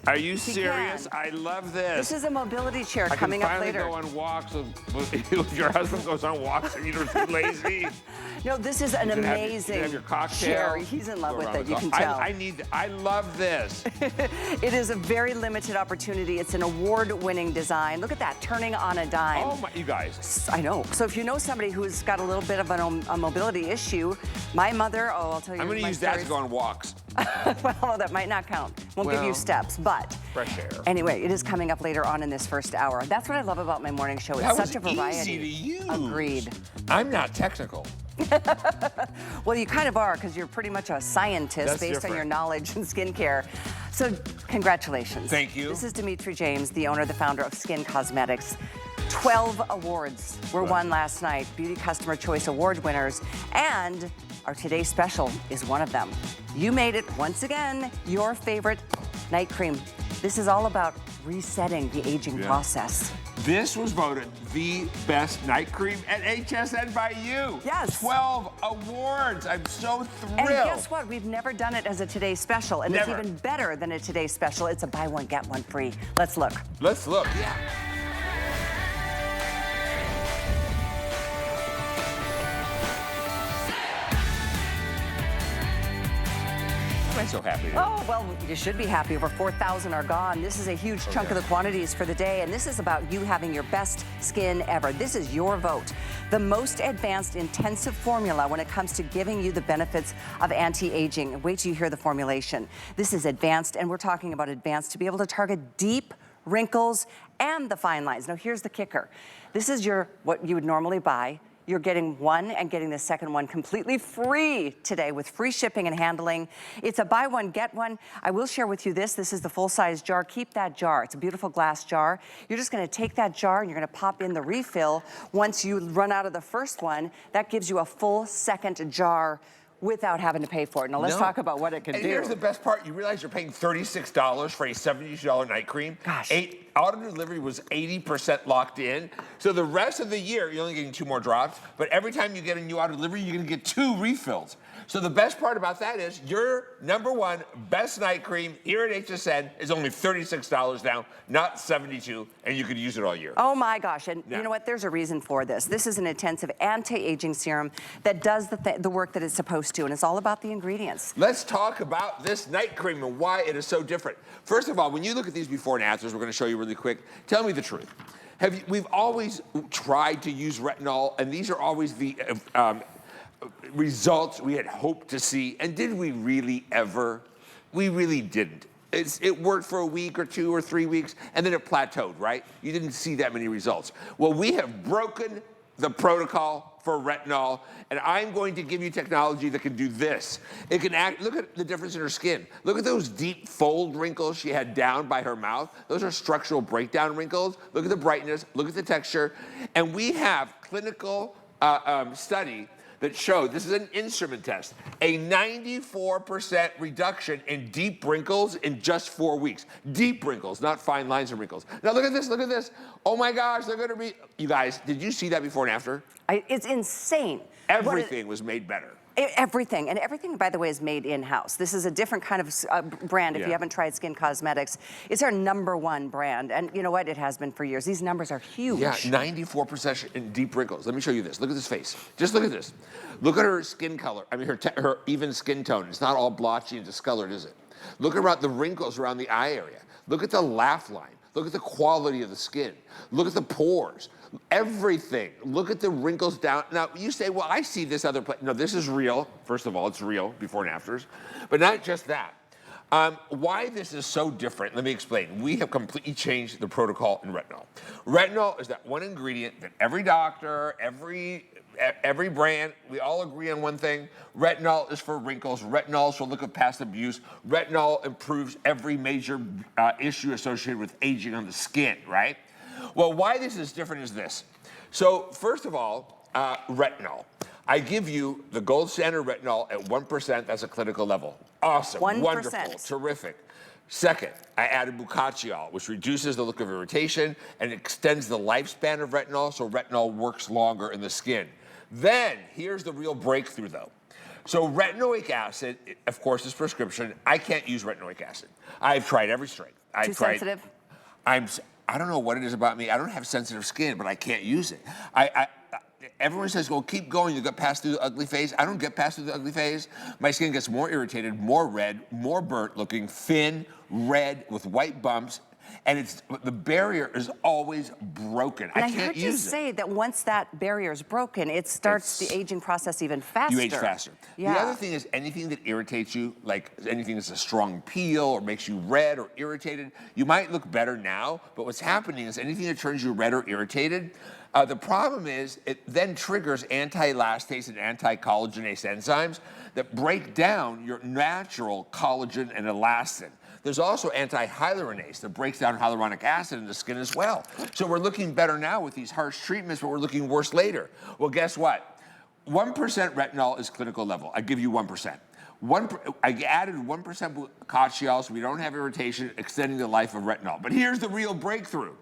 Are you serious? I love this. This is a mobility chair coming up later. I can finally go on walks if your husband goes on walks and you're too lazy. No, this is an amazing have your cocktail, chair. He's in love with it, you can tell. I love this. It is a very limited opportunity. It's an award-winning design. Look at that, turning on a dime. Oh my, you guys. I know. So if you know somebody who's got a little bit of a mobility issue, my mother, I'll tell you. I'm going to use that to go on walks. Well, that might not count. Won't give you steps, but fresh air. Anyway, it is coming up later on in this first hour. That's what I love about my morning show. It's such a variety. Easy to use. Agreed. I'm not technical. Well, you kind of are, because you're pretty much a scientist based on your knowledge in skincare. So congratulations. Thank you. This is Dimitri James, the owner, the founder of Skin Cosmetics. 12 awards were won last night, Beauty Customer Choice Award winners, and our today's special is one of them. You made it once again, your favorite night cream. This is all about resetting the aging process. This was voted the best night cream at HSN by you. Yes. 12 awards. I'm so thrilled. And guess what? We've never done it as a Today Special. And it's even better than a Today Special. It's a buy one, get one free. Let's look. Let's look. Yeah. I'm so happy. Oh, well, you should be happy. Over 4,000 are gone. This is a huge chunk of the quantities for the day, and this is about you having your best skin ever. This is your vote. The most advanced intensive formula when it comes to giving you the benefits of anti-aging. Wait till you hear the formulation. This is advanced, and we're talking about advanced to be able to target deep wrinkles and the fine lines. Now, here's the kicker. This is what you would normally buy. You're getting one and getting the second one completely free today with free shipping and handling. It's a buy one, get one. I will share with you this. This is the full-size jar. Keep that jar. It's a beautiful glass jar. You're just gonna take that jar and you're gonna pop in the refill. Once you run out of the first one, that gives you a full second jar without having to pay for it. Now let's talk about what it can do. And here's the best part. You realize you're paying $36 for a $72 night cream? Gosh. Auto delivery was 80% locked in. So the rest of the year, you're only getting 2 more drops, but every time you get a new auto delivery, you're gonna get 2 refills. So the best part about that is your #1 best night cream here at HSN is only $36 now, not $72, and you could use it all year. Oh my gosh, and you know what? There's a reason for this. This is an intensive anti-aging serum that does the work that it's supposed to, and it's all about the ingredients. Let's talk about this night cream and why it is so different. First of all, when you look at these before and afters, we're gonna show you really quick. Tell me the truth. We've always tried to use retinol, and these are always the results we had hoped to see. And did we really ever? We really didn't. It worked for a week or 2 or 3 weeks, and then it plateaued, right? You didn't see that many results. Well, we have broken the protocol for retinol, and I'm going to give you technology that can do this. It can look at the difference in her skin. Look at those deep fold wrinkles she had down by her mouth. Those are structural breakdown wrinkles. Look at the brightness, look at the texture. And we have clinical study that showed, this is an instrument test, a 94% reduction in deep wrinkles in just 4 weeks. Deep wrinkles, not fine lines and wrinkles. Now look at this, look at this. Oh my gosh, they're gonna be, you guys, did you see that before and after? It's insane. Everything was made better. Everything, and everything, by the way, is made in-house. This is a different kind of brand. If you haven't tried Skin Cosmetics, it's our #1 brand, and you know what? It has been for years. These numbers are huge. Yeah, 94% in deep wrinkles. Let me show you this. Look at this face. Just look at this. Look at her skin color. I mean, her even skin tone. It's not all blotchy and discolored, is it? Look around the wrinkles around the eye area. Look at the laugh line. Look at the quality of the skin. Look at the pores. Everything. Look at the wrinkles down. Now, you say, well, I see this other place. No, this is real. First of all, it's real, before and afters. But not just that. Why this is so different, let me explain. We have completely changed the protocol in retinol. Retinol is that one ingredient that every doctor, every brand, we all agree on one thing. Retinol is for wrinkles. Retinol is for look at past abuse. Retinol improves every major issue associated with aging on the skin, right? Well, why this is different is this. So first of all, retinol. I give you the gold standard retinol at 1%. That's a clinical level. Awesome, 1%. Wonderful, terrific. Second, I added bucatiol, which reduces the look of irritation and extends the lifespan of retinol, so retinol works longer in the skin. Then, here's the real breakthrough though. So retinoic acid, of course, is prescription. I can't use retinoic acid. I've tried every strength. Too sensitive? I don't know what it is about me. I don't have sensitive skin, but I can't use it. Everyone says, well, keep going. You got past through the ugly phase. I don't get past through the ugly phase. My skin gets more irritated, more red, more burnt looking, thin, red, with white bumps. And the barrier is always broken. And I can't heard you use it. say that once that barrier is broken, it starts the aging process even faster. You age faster. Yeah. The other thing is anything that irritates you, like anything that's a strong peel or makes you red or irritated, you might look better now, but what's happening is anything that turns you red or irritated, the problem is it then triggers anti-elastase and anti-collagenase enzymes that break down your natural collagen and elastin. There's also anti-hyaluronase that breaks down hyaluronic acid in the skin as well. So we're looking better now with these harsh treatments, but we're looking worse later. Well, guess what? 1% retinol is clinical level. I give you 1%. I added 1% boccacciol so we don't have irritation, extending the life of retinol. But here's the real breakthrough.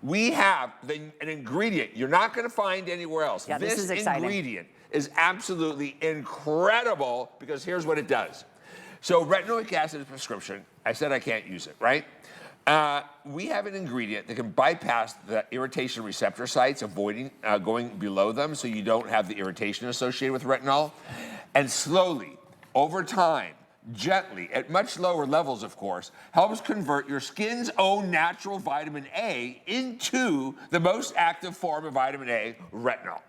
We have an ingredient you're not going to find anywhere else. Yeah, this is exciting. Ingredient is absolutely incredible because here's what it does. So retinoic acid is prescription. I said I can't use it, right? We have an ingredient that can bypass the irritation receptor sites, avoiding going below them so you don't have the irritation associated with retinol. And slowly, over time, gently, at much lower levels, of course, helps convert your skin's own natural vitamin A into the most active form of vitamin A, retinol.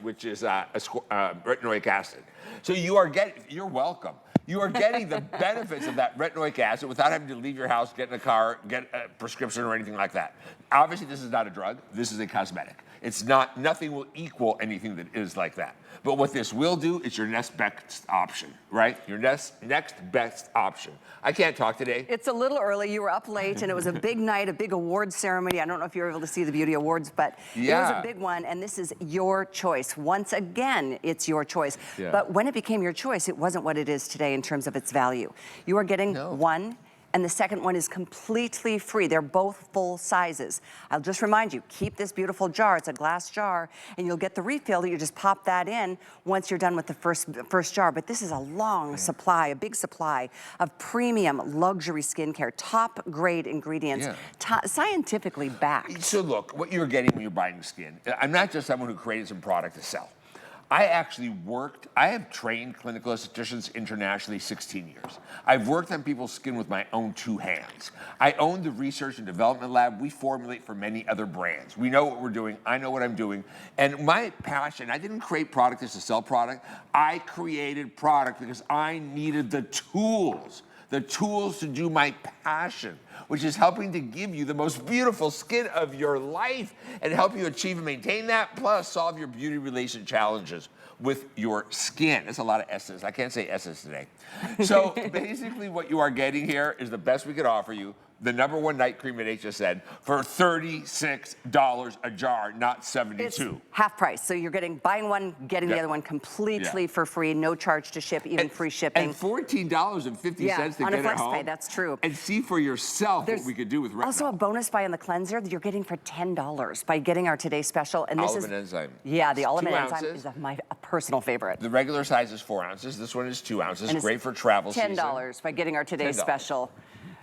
Which is retinoic acid. So you're welcome. You are getting the benefits of that retinoic acid without having to leave your house, get in a car, get a prescription or anything like that. Obviously, this is not a drug. This is a cosmetic. Nothing will equal anything that is like that. But what this will do is your next best option, right? Your next best option. I can't talk today. It's a little early. You were up late, and it was a big night, a big awards ceremony. I don't know if you were able to see the Beauty Awards, but it was a big one, and this is your choice. Once again, it's your choice. Yeah. But when it became your choice, it wasn't what it is today in terms of its value. You are getting one, and the second one is completely free. They're both full sizes. I'll just remind you, keep this beautiful jar. It's a glass jar, and you'll get the refill that you just pop that in once you're done with the first jar. But this is a long supply, a big supply of premium luxury skincare, top grade ingredients, scientifically backed. So look, what you're getting when you're buying skin, I'm not just someone who created some product to sell. I have trained clinical estheticians internationally 16 years. I've worked on people's skin with my own 2 hands. I own the research and development lab. We formulate for many other brands. We know what we're doing. I know what I'm doing. And my passion, I didn't create product just to sell product. I created product because I needed the tools to do my passion, which is helping to give you the most beautiful skin of your life and help you achieve and maintain that, plus solve your beauty-related challenges with your skin. That's a lot of S's. I can't say S's today. So basically what you are getting here is the best we could offer you, the #1 night cream at HSN for $36 a jar, not $72. It's half price. So you're buying one, getting the other one completely for free, no charge to ship, even free shipping. And $14.50 to get it home. On a flex pay, that's true. And see for yourself what we could do with retinol. Also a bonus buy on the cleanser that you're getting for $10 by getting our Today Special. And this Olive enzyme. Yeah, the olive enzyme is my personal favorite. The regular size is 4 ounces. This one is 2 ounces. And great for travel season. $10 by getting our Today Special.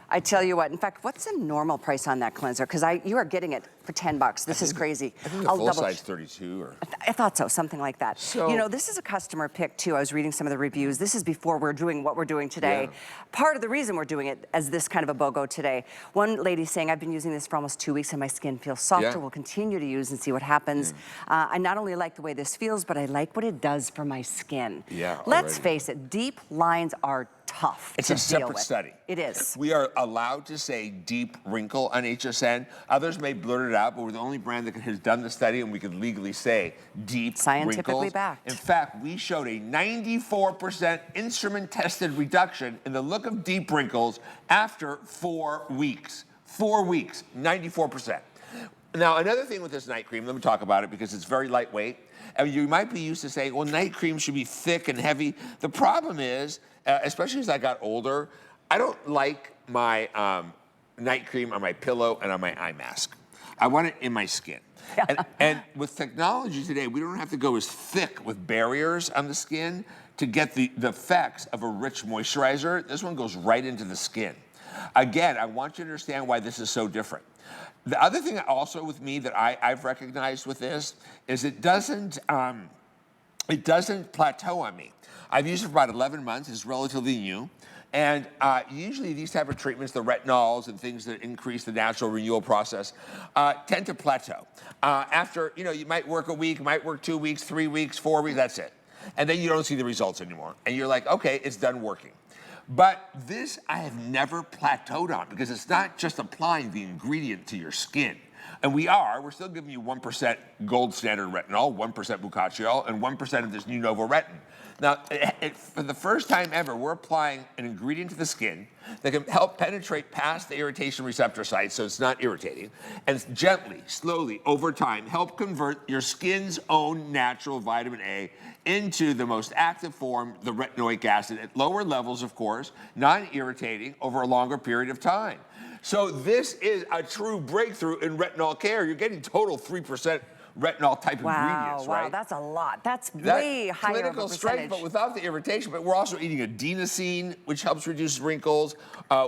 I tell you what, in fact, what's the normal price on that cleanser? Because you are getting it for $10. This is crazy. I think the full size 32 or... I thought so, something like that. So, you know, this is a customer pick too. I was reading some of the reviews. This is before we're doing what we're doing today. Yeah. Part of the reason we're doing it as this kind of a BOGO today. One lady saying, I've been using this for almost 2 weeks and my skin feels softer. Yeah. We'll continue to use and see what happens. I not only like the way this feels, but I like what it does for my skin. Yeah, let's face it, deep lines are tough. It's a separate study. It is. We are allowed to say deep wrinkle on HSN. Others may blurt it out, but we're the only brand that has done the study and we could legally say deep scientifically wrinkles. Backed. In fact, we showed a 94% instrument-tested reduction in the look of deep wrinkles after 4 weeks. 4 weeks, 94%. Now, another thing with this night cream, let me talk about it because it's very lightweight. And you might be used to saying, well, night cream should be thick and heavy. The problem is, especially as I got older, I don't like my night cream on my pillow and on my eye mask. I want it in my skin. And with technology today, we don't have to go as thick with barriers on the skin to get the effects of a rich moisturizer. This one goes right into the skin. Again, I want you to understand why this is so different. The other thing also with me that I've recognized with this is it doesn't plateau on me. I've used it for about 11 months. It's relatively new. And usually these type of treatments, the retinols and things that increase the natural renewal process, tend to plateau. After, you might work a week, might work 2 weeks, 3 weeks, 4 weeks, that's it. And then you don't see the results anymore. And you're like, okay, it's done working. But this I have never plateaued on because it's not just applying the ingredient to your skin. And we're still giving you 1% gold standard retinol, 1% bucatiol, and 1% of this new Novoretin. Now, for the first time ever, we're applying an ingredient to the skin that can help penetrate past the irritation receptor sites so it's not irritating, and gently, slowly, over time, help convert your skin's own natural vitamin A into the most active form, the retinoic acid, at lower levels, of course, non-irritating over a longer period of time. So this is a true breakthrough in retinol care. You're getting total 3% retinol type ingredients, right? Wow, that's a lot. That's way higher of a clinical strength, but without the irritation. But we're also eating adenosine, which helps reduce wrinkles.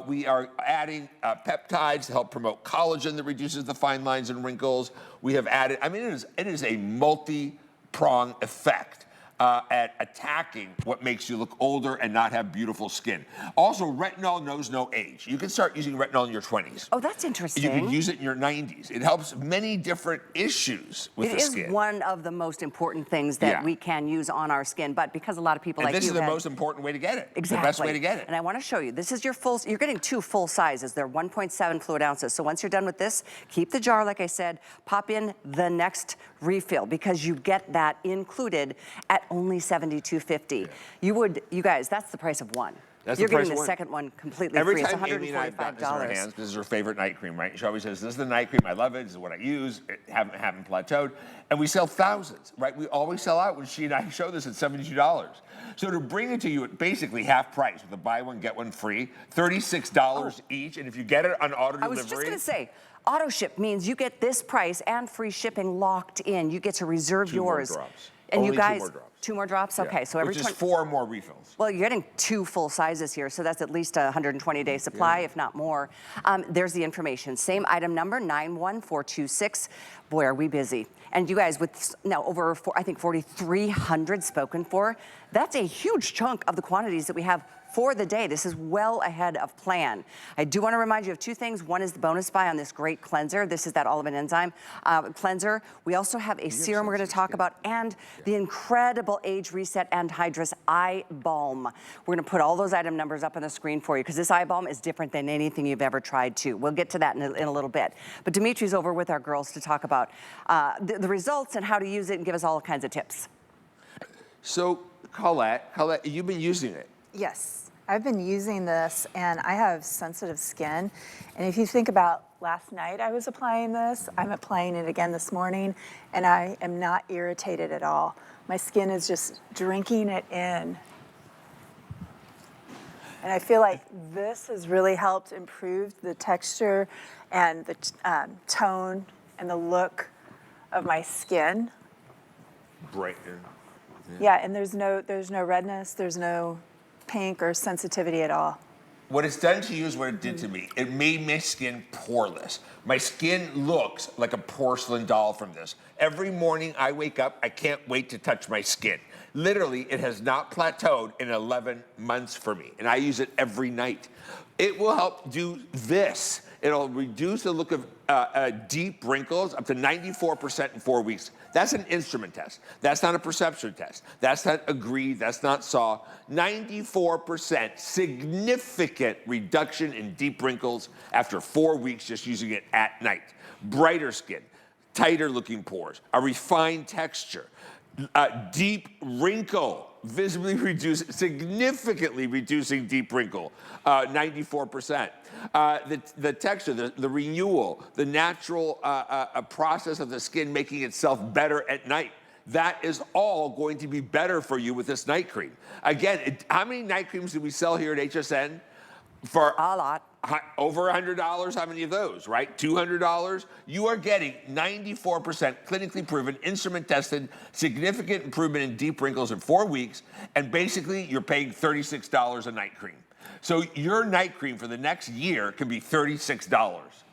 We are adding peptides to help promote collagen that reduces the fine lines and wrinkles. We have added, it is a multi-prong effect at attacking what makes you look older and not have beautiful skin. Also, retinol knows no age. You can start using retinol in your 20s. Oh, that's interesting. You can use it in your 90s. It helps many different issues with the skin. It is one of the most important things that we can use on our skin, but because a lot of people this is the most important way to get it. Exactly. The best way to get it. And I want to show you, this is your you're getting 2 full sizes. They're 1.7 fluid ounces. So once you're done with this, keep the jar, like I said, pop in the next refill because you get that included at only $72.50. You guys, that's the price of one. You're getting the second one completely free. It's $145. Amy and I have gotten this in our hands, this is her favorite night cream, right? She always says, this is the night cream, I love it, this is what I use, it haven't plateaued. And we sell thousands, right? We always sell out when she and I show this at $72. So to bring it to you at basically half price with a buy one, get one free, $36 each, and if you get it on auto delivery. I was just gonna say, auto ship means you get this price and free shipping locked in. You get to reserve yours. 2 more drops. And Only you guys, 2 more drops. 2 more drops? Okay, so every which is 4 more refills. Well, you're getting 2 full sizes here, so that's at least a 120-day supply, if not more. There's the information. Same item number, 91426. Boy, are we busy. And you guys, with now over, I think, 4,300 spoken for, that's a huge chunk of the quantities that we have for the day. This is well ahead of plan. I do want to remind you of 2 things. One is the bonus buy on this great cleanser. This is that Olive & Enzyme cleanser. We also have a serum we're going to talk about and the incredible Age Reset and Hydrous Eye Balm. We're going to put all those item numbers up on the screen for you because this eye balm is different than anything you've ever tried too. We'll get to that in a little bit. But Dimitri's over with our girls to talk about the results and how to use it and give us all kinds of tips. So, Colette, you've been using it. Yes, I've been using this and I have sensitive skin. And if you think about last night I was applying this, I'm applying it again this morning and I am not irritated at all. My skin is just drinking it in. And I feel like this has really helped improve the texture and the tone and the look of my skin. Bright. Yeah, and there's no redness, there's no pink or sensitivity at all. What it's done to you is what it did to me. It made my skin poreless. My skin looks like a porcelain doll from this. Every morning I wake up, I can't wait to touch my skin. Literally, it has not plateaued in 11 months for me, and I use it every night. It will help do this. It'll reduce the look of deep wrinkles up to 94% in 4 weeks. That's an instrument test. That's not a perception test. That's not agree. That's not saw. 94% significant reduction in deep wrinkles after 4 weeks just using it at night. Brighter skin, tighter looking pores, a refined texture, deep wrinkle, visibly reduced, significantly reducing deep wrinkle, 94%. The texture, the renewal, the natural process of the skin making itself better at night. That is all going to be better for you with this night cream. Again, how many night creams do we sell here at HSN? For a lot. over $100, how many of those, right? $200? You are getting 94% clinically proven, instrument tested, significant improvement in deep wrinkles in 4 weeks, and basically you're paying $36 a night cream. So your night cream for the next year can be $36.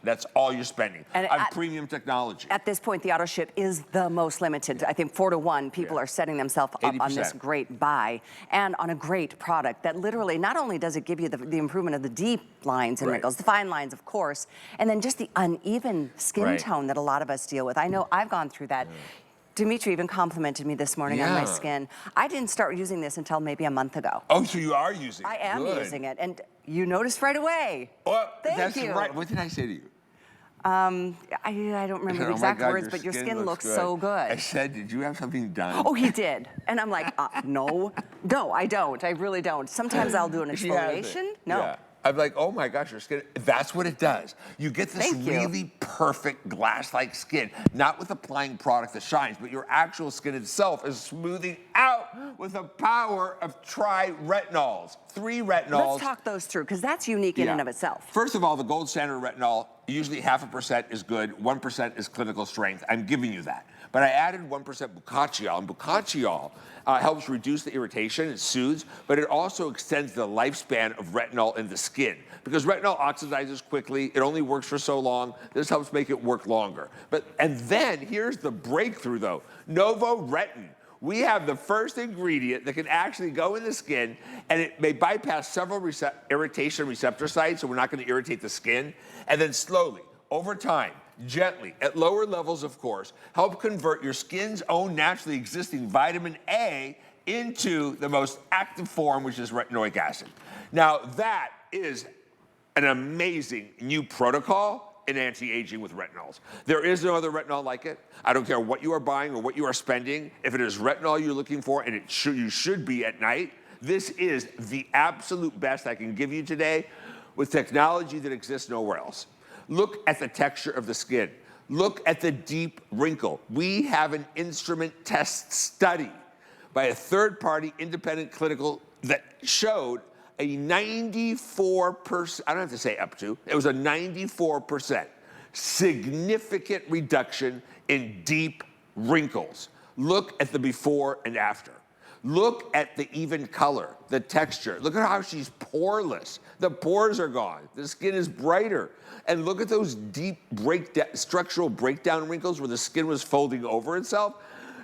That's all you're spending on premium technology. At this point, the auto ship is the most limited. I think 4 to 1 people are setting themselves up 80%. on this great buy and on a great product that literally not only does it give you the improvement of the deep lines and wrinkles, the fine lines, of course, and then just the uneven skin tone that a lot of us deal with. I know I've gone through that. Dimitri even complimented me this morning on my skin. I didn't start using this until maybe a month ago. Oh, so you are using it. I am using it, and you noticed right away. Well, Thank you. Right. What did I say to you? I don't remember the exact words, but your skin looks so good. I said, did you have something done? Oh, he did. And I'm like, no, I don't. I really don't. Sometimes I'll do an exfoliation. No. Yeah. I'm like, oh my gosh, your skin, that's what it does. You get this really perfect glass-like skin, not with applying product that shines, but your actual skin itself is smoothing out with the power of tri-retinols. 3 retinols. Let's talk those through, because that's unique in and of itself. First of all, the gold standard retinol, usually 0.5% is good, 1% is clinical strength. I'm giving you that. But I added 1% bucatiol, and bucatiol helps reduce the irritation, it soothes, but it also extends the lifespan of retinol in the skin. Because retinol oxidizes quickly, it only works for so long, this helps make it work longer. And then, here's the breakthrough though, Novoretin. We have the first ingredient that can actually go in the skin, and it may bypass several irritation receptor sites, so we're not going to irritate the skin, and then slowly, over time, gently, at lower levels, of course, help convert your skin's own naturally existing vitamin A into the most active form, which is retinoic acid. Now, that is an amazing new protocol in anti-aging with retinols. There is no other retinol like it. I don't care what you are buying or what you are spending. If it is retinol you're looking for, and you should be at night, this is the absolute best I can give you today with technology that exists nowhere else. Look at the texture of the skin. Look at the deep wrinkle. We have an instrument test study by a third-party independent clinical that showed a 94%, I don't have to say up to, it was a 94% significant reduction in deep wrinkles. Look at the before and after. Look at the even color, the texture. Look at how she's poreless. The pores are gone. The skin is brighter. And look at those deep structural breakdown wrinkles where the skin was folding over itself.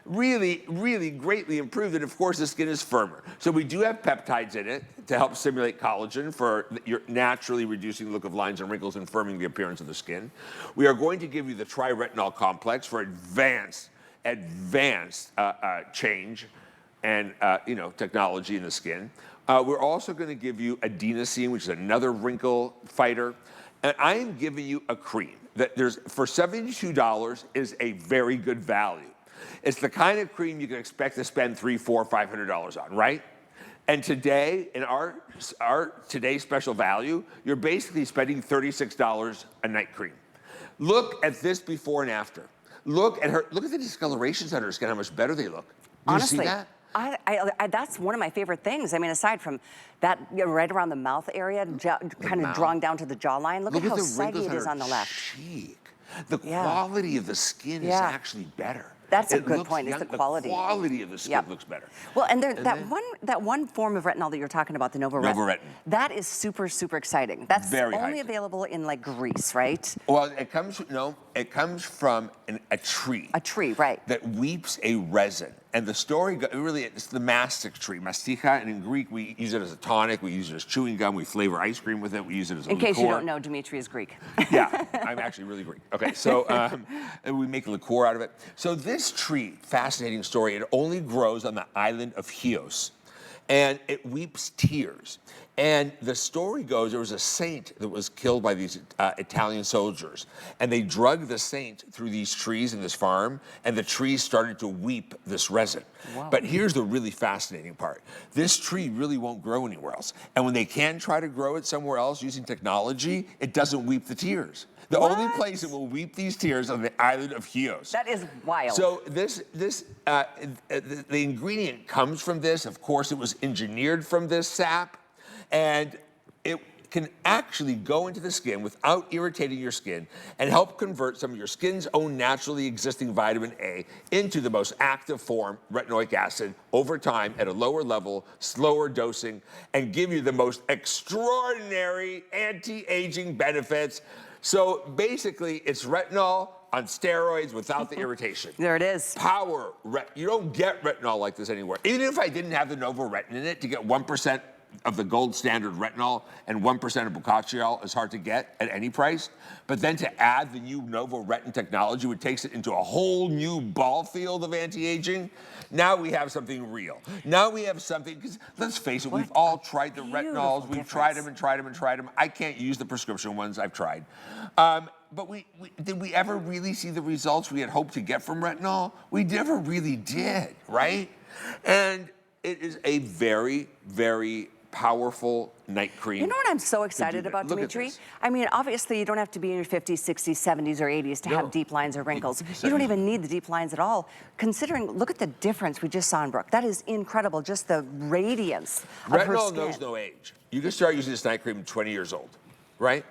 Really, really greatly improved. And of course, the skin is firmer. So we do have peptides in it to help stimulate collagen for your naturally reducing the look of lines and wrinkles and firming the appearance of the skin. We are going to give you the tri-retinol complex for advanced change and technology in the skin. We're also going to give you adenosine, which is another wrinkle fighter. And I am giving you a cream that for $72 is a very good value. It's the kind of cream you can expect to spend $300, $400, $500 on, right? And today, in our today's special value, you're basically spending $36 a night cream. Look at this before and after. Look at the discolorations on her skin, how much better they look. Honestly, you see that? That's one of my favorite things. I mean, aside from that, right around the mouth area, kind of drawing down to the jawline. Look at how saggy it is on the left. Cheek. The quality of the skin is actually better. That's a good point. It's the quality. The quality of the skin looks better. Well, and that one form of retinol that you're talking about, the Novoretin, that is super, super exciting. That's only available in like Greece, right? Well, it comes from a tree. A tree, right? That weeps a resin. And the story, it's the mastic tree, mastica, and in Greek we use it as a tonic, we use it as chewing gum, we flavor ice cream with it, we use it as a liqueur. In case you don't know, Dimitri is Greek. Yeah, I'm actually really Greek. Okay, so and we make liqueur out of it. So this tree, fascinating story, it only grows on the island of Chios, and it weeps tears. And the story goes, there was a saint that was killed by these Italian soldiers, and they drugged the saint through these trees in this farm, and the trees started to weep this resin. Wow. But here's the really fascinating part. This tree really won't grow anywhere else. And when they can try to grow it somewhere else using technology, it doesn't weep the tears. The only place it will weep these tears on the island of Chios. That is wild. So the ingredient comes from this. Of course, it was engineered from this sap. And can actually go into the skin without irritating your skin and help convert some of your skin's own naturally existing vitamin A into the most active form, retinoic acid, over time at a lower level, slower dosing, and give you the most extraordinary anti-aging benefits. So basically, it's retinol on steroids without the irritation. There it is. Power, you don't get retinol like this anywhere. Even if I didn't have the Novoretin in it, to get 1% of the gold standard retinol and 1% of Boccacciol is hard to get at any price. But then to add the new Novoretin technology, which takes it into a whole new ball field of anti-aging, now we have something real. Now we have something, because let's face it, we've all tried the retinols. We've tried them and tried them and tried them. I can't use the prescription ones. I've tried. But did we ever really see the results we had hoped to get from retinol? We never really did, right? And it is a very, very powerful night cream. You know what I'm so excited about, Dimitri? I mean, obviously, you don't have to be in your 50s, 60s, 70s, or 80s to have deep lines or wrinkles. You don't even need the deep lines at all. Considering, look at the difference we just saw in Brooke. That is incredible, just the radiance of her Retinol skin. knows no age. You can start using this night cream at 20 years old, right?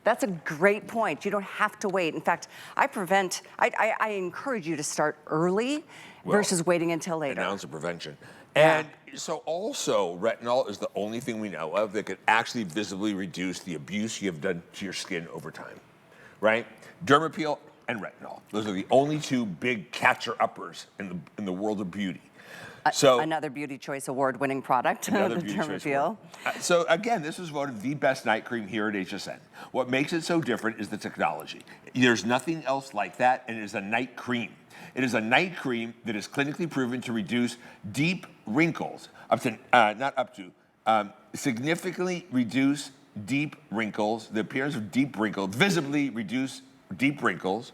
That's a great point. You don't have to wait. In fact, I encourage you to start early versus waiting until later. An ounce of prevention. And so also, retinol is the only thing we know of that could actually visibly reduce the abuse you have done to your skin over time, right? Dermapeel and retinol. Those are the only two big catcher-uppers in the world of beauty. So another Beauty Choice Award-winning product, another the Beauty Choice Dermapeel. So again, this was voted the best night cream here at HSN. What makes it so different is the technology. There's nothing else like that, and it is a night cream. It is a night cream that is clinically proven to reduce deep wrinkles, significantly reduce deep wrinkles, the appearance of deep wrinkles, visibly reduce deep wrinkles,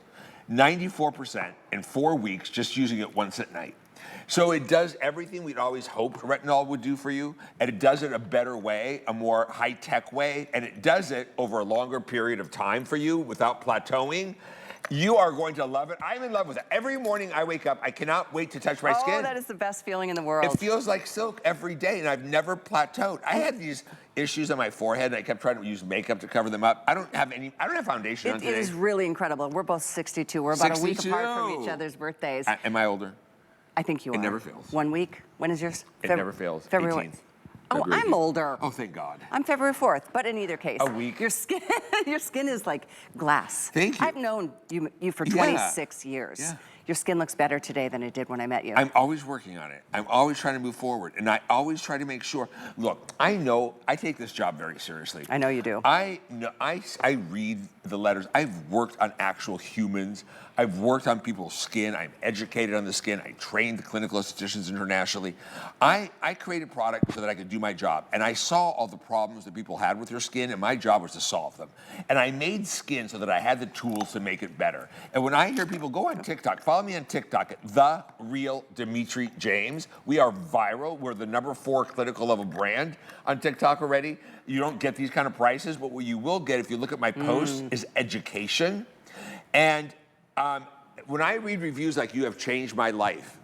94% in 4 weeks just using it once at night. So it does everything we'd always hoped retinol would do for you, and it does it a better way, a more high-tech way, and it does it over a longer period of time for you without plateauing. You are going to love it. I'm in love with it. Every morning I wake up, I cannot wait to touch my skin. Oh, that is the best feeling in the world. It feels like silk every day, and I've never plateaued. I had these issues on my forehead, and I kept trying to use makeup to cover them up. I don't have foundation on today. It is really incredible. We're both 62. We're about a week apart from each other's birthdays. Am I older? I think you are. It never fails. 1 week? When is yours? It never fails. February 18th. Oh, I'm older. Oh, thank God. I'm February 4th, but in either case. A week. Your skin is like glass. Thank you. I've known you for 26 years. Yeah. Your skin looks better today than it did when I met you. I'm always working on it. I'm always trying to move forward, and I always try to make sure. Look, I know I take this job very seriously. I know you do. I read the letters. I've worked on actual humans. I've worked on people's skin. I'm educated on the skin. I trained clinical estheticians internationally. I created product so that I could do my job, and I saw all the problems that people had with their skin, and my job was to solve them. And I made skin so that I had the tools to make it better. And when I hear people go on TikTok, follow me on TikTok at The Real Dimitri James. We are viral. We're the #4 clinical level brand on TikTok already. You don't get these kind of prices, but what you will get if you look at my posts is education. And when I read reviews like "You have changed my life,"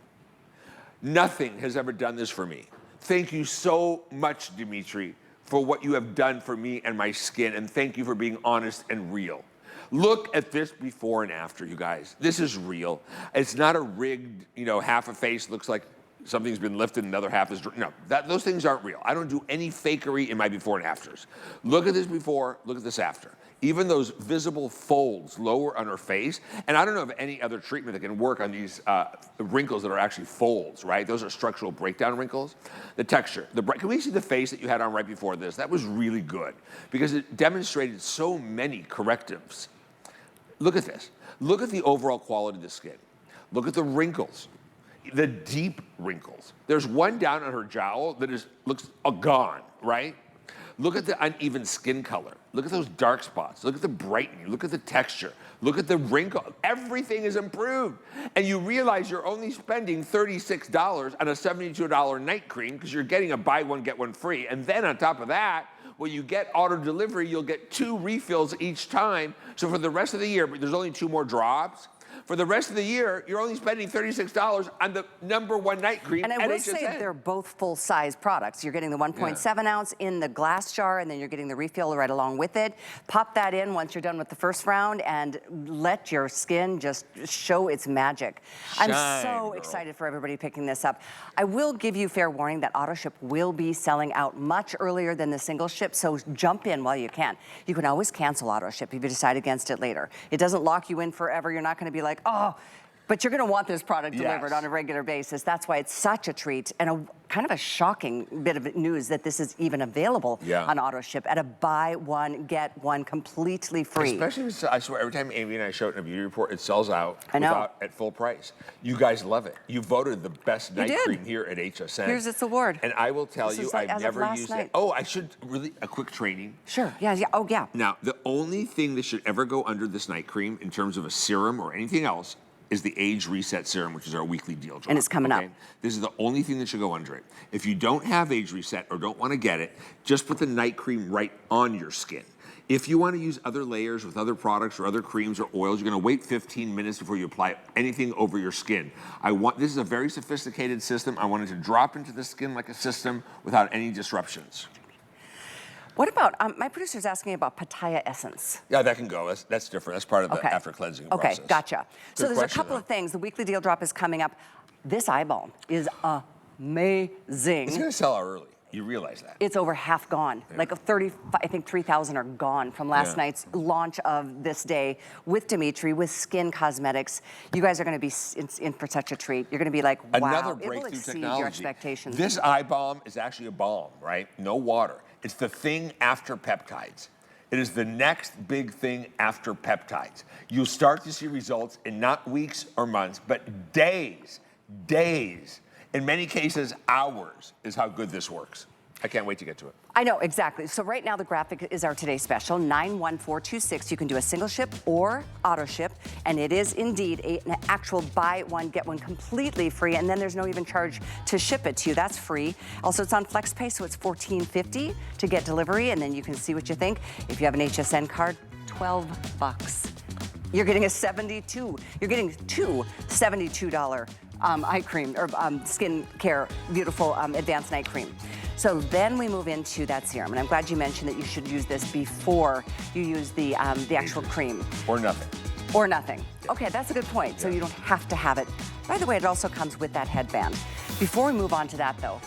nothing has ever done this for me. Thank you so much, Dimitri, for what you have done for me and my skin, and thank you for being honest and real. Look at this before and after, you guys. This is real. It's not a rigged, half a face looks like something's been lifted and the other half is, no, those things aren't real. I don't do any fakery in my before and afters. Look at this before, look at this after. Even those visible folds lower on her face, and I don't know of any other treatment that can work on these wrinkles that are actually folds, right? Those are structural breakdown wrinkles. The texture, can we see the face that you had on right before this? That was really good because it demonstrated so many correctives. Look at this. Look at the overall quality of the skin. Look at the wrinkles, the deep wrinkles. There's one down on her jowl that looks gone, right? Look at the uneven skin color. Look at those dark spots. Look at the brightening. Look at the texture. Look at the wrinkle. Everything is improved. And you realize you're only spending $36 on a $72 night cream because you're getting a buy one, get one free. And then on top of that, when you get auto delivery, you'll get 2 refills each time. So for the rest of the year, but there's only 2 more drops. For the rest of the year, you're only spending $36 on the #1 night cream And at I will HSN. say they're both full-size products. You're getting the 1.7 ounce in the glass jar, and then you're getting the refill right along with it. Pop that in once you're done with the first round, and let your skin just show its magic. I'm Shine, so girl. excited for everybody picking this up. I will give you fair warning that auto ship will be selling out much earlier than the single ship, so jump in while you can. You can always cancel auto ship if you decide against it later. It doesn't lock you in forever. You're not going to be like, oh, but you're going to want this product delivered on a regular basis. That's why it's such a treat and a kind of a shocking bit of news that this is even available on auto ship at a buy one, get one completely free. Especially, I swear, every time Amy and I show it in a beauty report, it sells out at full price. You guys love it. You voted the best night cream here at HSN. Here's its award. And I will tell you, I've never used it. Oh, I should really, a quick training. Sure, yeah. Oh, yeah. Now, the only thing that should ever go under this night cream in terms of a serum or anything else is the Age Reset Serum, which is our weekly deal drop. And it's coming up. This is the only thing that should go under it. If you don't have Age Reset or don't want to get it, just put the night cream right on your skin. If you want to use other layers with other products or other creams or oils, you're going to wait 15 minutes before you apply anything over your skin. This is a very sophisticated system. I want it to drop into the skin like a system without any disruptions. What about, my producer's asking about Pattaya Essence. Yeah, that can go. That's different. That's part of the after cleansing process. Okay, gotcha. So there's a couple though. of things. The weekly deal drop is coming up. This eye balm is amazing. It's going to sell out early. You realize that. It's over half gone. Like 3,000 are gone from last night's launch of this day with Dimitri, with Skin Cosmetics. You guys are going to be in for such a treat. You're going to be like, wow, Another it will breakthrough exceed technology. your expectations. This eye balm is actually a balm, right? No water. It's the thing after peptides. It is the next big thing after peptides. You'll start to see results in not weeks or months, but days. In many cases, hours is how good this works. I can't wait to get to it. I know, exactly. So right now the graphic is our today's special, 91426. You can do a single ship or auto ship, and it is indeed an actual buy one, get one completely free, and then there's no even charge to ship it to you. That's free. Also, it's on FlexPay, so it's $14.50 to get delivery, and then you can see what you think. If you have an HSN card, $12. You're getting a you're getting two $72 eye cream or skin care, beautiful advanced night cream. So then we move into that serum, and I'm glad you mentioned that you should use this before you use the actual cream. Or nothing. Or nothing. Okay, that's a good point. So you don't have to have it. By the way, it also comes with that headband. Before we move on to that, though,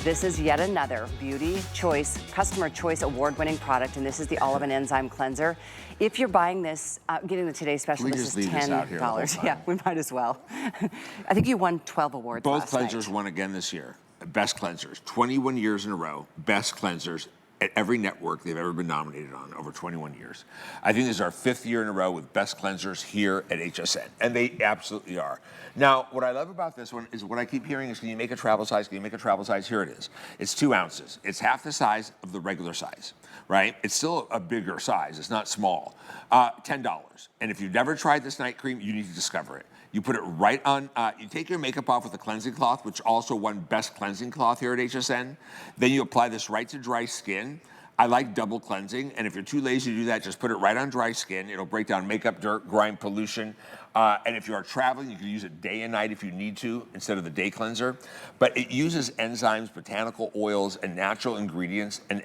this is yet another Beauty Choice, Customer Choice Award-winning product, and this is the Olive and Enzyme Cleanser. If you're buying this, getting the Today's Special, this is $10. Yeah, we might as well. I think you won 12 awards Both last cleansers night. won again this year. Best cleansers, 21 years in a row, best cleansers at every network they've ever been nominated on, over 21 years. I think this is our 5th year in a row with best cleansers here at HSN, and they absolutely are. Now, what I love about this one is what I keep hearing is, can you make a travel size? Can you make a travel size? Here it is. It's 2 ounces. It's half the size of the regular size, right? It's still a bigger size. It's not small. $10. And if you've never tried this night cream, you need to discover it. You put it right on, you take your makeup off with a cleansing cloth, which also won best cleansing cloth here at HSN. Then you apply this right to dry skin. I like double cleansing, and if you're too lazy to do that, just put it right on dry skin. It'll break down makeup, dirt, grime, pollution. And if you are traveling, you can use it day and night if you need to, instead of the day cleanser. But it uses enzymes, botanical oils, and natural ingredients and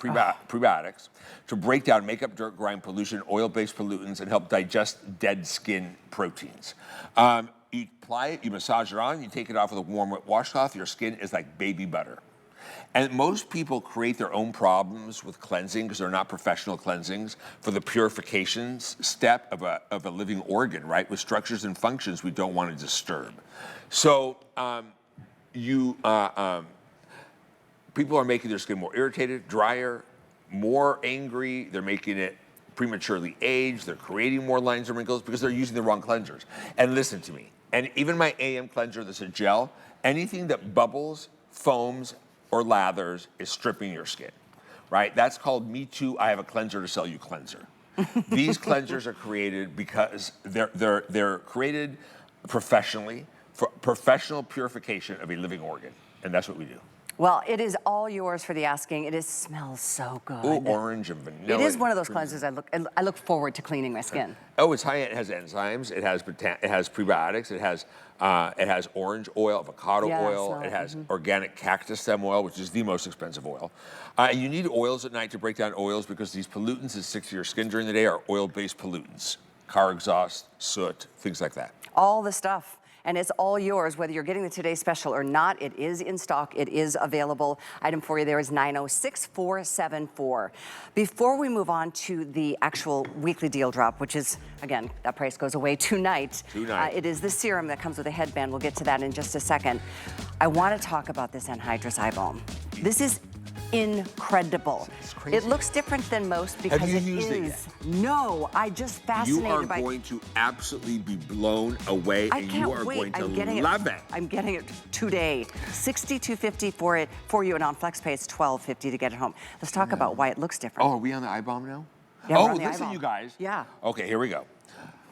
prebiotics to break down makeup, dirt, grime, pollution, oil-based pollutants, and help digest dead skin proteins. You apply it, you massage it on, you take it off with a warm wet washcloth. Your skin is like baby butter. And most people create their own problems with cleansing because they're not professional cleansings for the purification step of a living organ, right? With structures and functions we don't want to disturb. So people are making their skin more irritated, drier, more angry. They're making it prematurely aged. They're creating more lines and wrinkles because they're using the wrong cleansers. And listen to me. And even my AM cleanser that's a gel, anything that bubbles, foams, or lathers is stripping your skin, right? That's called Me Too, I have a cleanser to sell you cleanser. These cleansers are created because they're created professionally for professional purification of a living organ, and that's what we do. Well, it is all yours for the asking. It smells so good. Ooh, orange and vanilla. It is one of those cleansers I look forward to cleaning my skin. Oh, it's high. It has enzymes. It has prebiotics. It has orange oil, avocado oil. It has organic cactus stem oil, which is the most expensive oil. You need oils at night to break down oils because these pollutants that stick to your skin during the day are oil-based pollutants. Car exhaust, soot, things like that. All the stuff. And it's all yours, whether you're getting the Today Special or not. It is in stock. It is available. Item for you there is 906474. Before we move on to the actual weekly deal drop, which is, again, that price goes away tonight. It is the serum that comes with a headband. We'll get to that in just a second. I want to talk about this anhydrous eye balm. This is incredible. It looks different than most because Have you used it yet? No, I just fascinated You are by going to absolutely be blown away, and you are going to love it. I'm getting it today. $62.50 for you, and on FlexPay it's $12.50 to get it home. Let's talk about why it looks different. Oh, are we on the eye balm now? Yeah, oh, we're on the eye listen, balm. you guys. Yeah. Okay, here we go.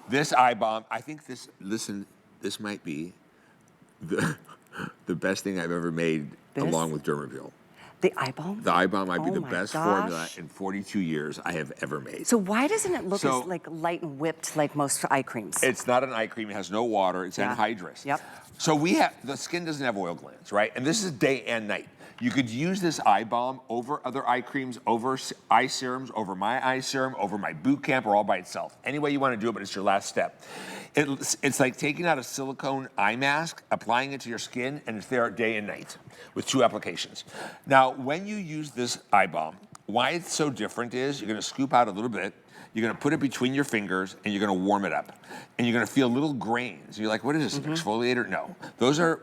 This eye balm, I think this. Listen, this might be the best thing I've ever made, along with Dermaville. The eye balm? The eye balm might be the best formula gosh. in 42 years I have ever made. So why doesn't it look as like light and whipped like most eye creams? It's not an eye cream. It has no water. It's anhydrous. Yep. So the skin doesn't have oil glands, right? And this is day and night. You could use this eye balm over other eye creams, over eye serums, over my eye serum, over my boot camp, or all by itself. Any way you want to do it, but it's your last step. It's like taking out a silicone eye mask, applying it to your skin, and it's there day and night with 2 applications. Now, when you use this eye balm, why it's so different is you're going to scoop out a little bit, you're going to put it between your fingers, and you're going to warm it up. And you're going to feel little grains. You're like, what is this, an exfoliator? No. Those are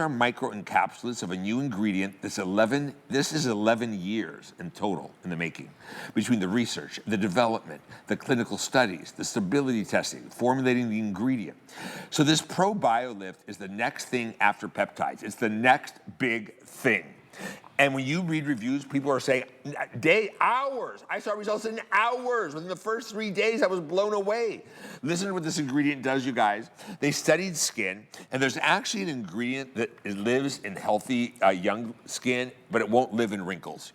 micro encapsulates of a new ingredient. This is 11 years in total in the making, between the research, the development, the clinical studies, the stability testing, formulating the ingredient. So this Pro BioLift is the next thing after peptides. It's the next big thing. And when you read reviews, people are saying, hours. I saw results in hours. Within the first 3 days, I was blown away. Listen to what this ingredient does, you guys. They studied skin, and there's actually an ingredient that lives in healthy young skin, but it won't live in wrinkles.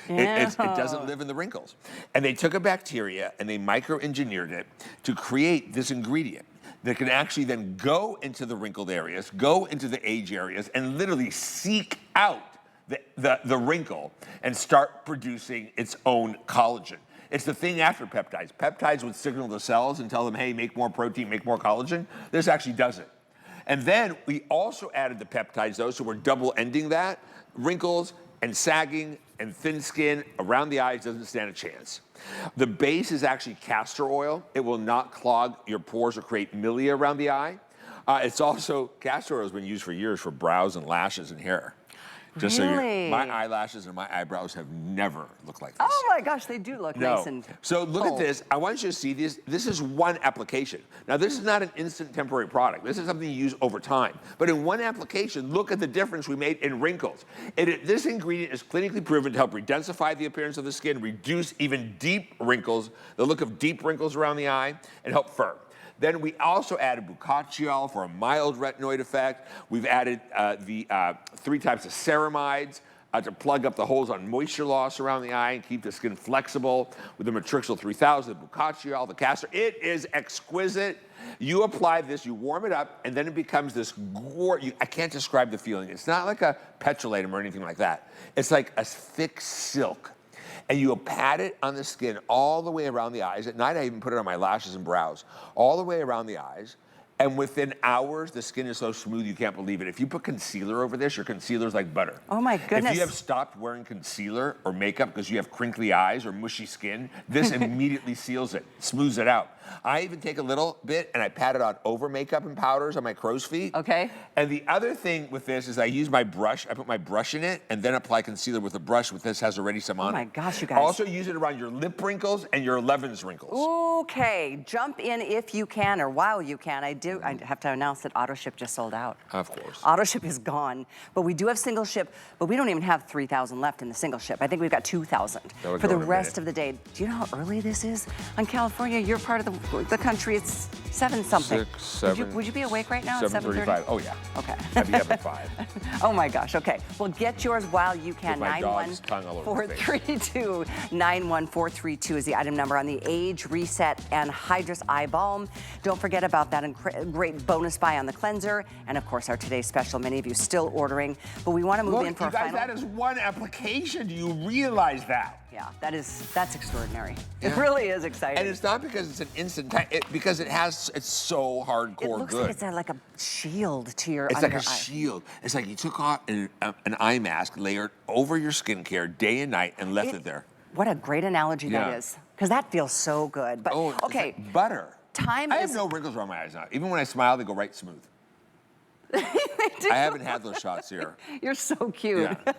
It doesn't live in the wrinkles. And they took a bacteria, and they microengineered it to create this ingredient that can actually then go into the wrinkled areas, go into the age areas, and literally seek out the wrinkle and start producing its own collagen. It's the thing after peptides. Peptides would signal the cells and tell them, hey, make more protein, make more collagen. This actually does it. And then we also added the peptides, though, so we're double ending that. Wrinkles and sagging and thin skin around the eyes doesn't stand a chance. The base is actually castor oil. It will not clog your pores or create milia around the eye. It's also, castor oil has been used for years for brows and lashes and hair. Just so my eyelashes and my eyebrows have never looked like this. Oh my gosh, they do look nice and So look full. at this. I want you to see this. This is one application. Now, this is not an instant temporary product. This is something you use over time. But in one application, look at the difference we made in wrinkles. This ingredient is clinically proven to help redensify the appearance of the skin, reduce even deep wrinkles, the look of deep wrinkles around the eye, and help firm. Then we also added bucatiol for a mild retinoid effect. We've added the 3 types of ceramides to plug up the holes on moisture loss around the eye and keep the skin flexible. With the Matrixyl 3000, the bucatiol, the castor. It is exquisite. You apply this, you warm it up, and then it becomes this I can't describe the feeling. It's not like a petrolatum or anything like that. It's like a thick silk. And you pat it on the skin all the way around the eyes. At night, I even put it on my lashes and brows, all the way around the eyes. And within hours, the skin is so smooth you can't believe it. If you put concealer over this, your concealer's like butter. Oh my goodness. If you have stopped wearing concealer or makeup because you have crinkly eyes or mushy skin, this immediately seals it, smooths it out. I even take a little bit and I pat it on over makeup and powders on my crow's feet. Okay. And the other thing with this is I use my brush, I put my brush in it and then apply concealer with a brush with this has already some on it. Oh my gosh, you guys. Also use it around your lip wrinkles and your Levin's wrinkles. Okay, jump in if you can or while you can. I have to announce that AutoShip just sold out. Of course. AutoShip is gone, but we do have single ship, but we don't even have 3,000 left in the single ship. I think we've got 2,000 for the rest of the day. Do you know how early this is? On California, you're part of the country. It's 7 something. 6, 7. Would you be awake right now at 7:30? 7:35. Oh yeah. Okay. I'd be up at 5. Oh my gosh. Okay. Well, get yours while you can. With my dog's tongue all over my face. 91432. 91432 is the item number on the Age Reset and Hydrous Eye Balm. Don't forget about that great bonus buy on the cleanser, and of course our today's special. Many of you still ordering, but we want to move in for you a guys, final. that is one application. Do you realize that? Yeah, that's extraordinary. It really is exciting. And it's not because it's an instant, because it's so hardcore it looks good. like it's like a shield to your It's under like a eye. shield. It's like you took off an eye mask, layered over your skincare day and night, and left it there. What a great analogy Yeah. that is, because that feels so good. But Oh, okay, it's like butter. time I is have no wrinkles around my eyes now. Even when I smile, they go right smooth. I haven't had those shots here. You're so cute. Yeah.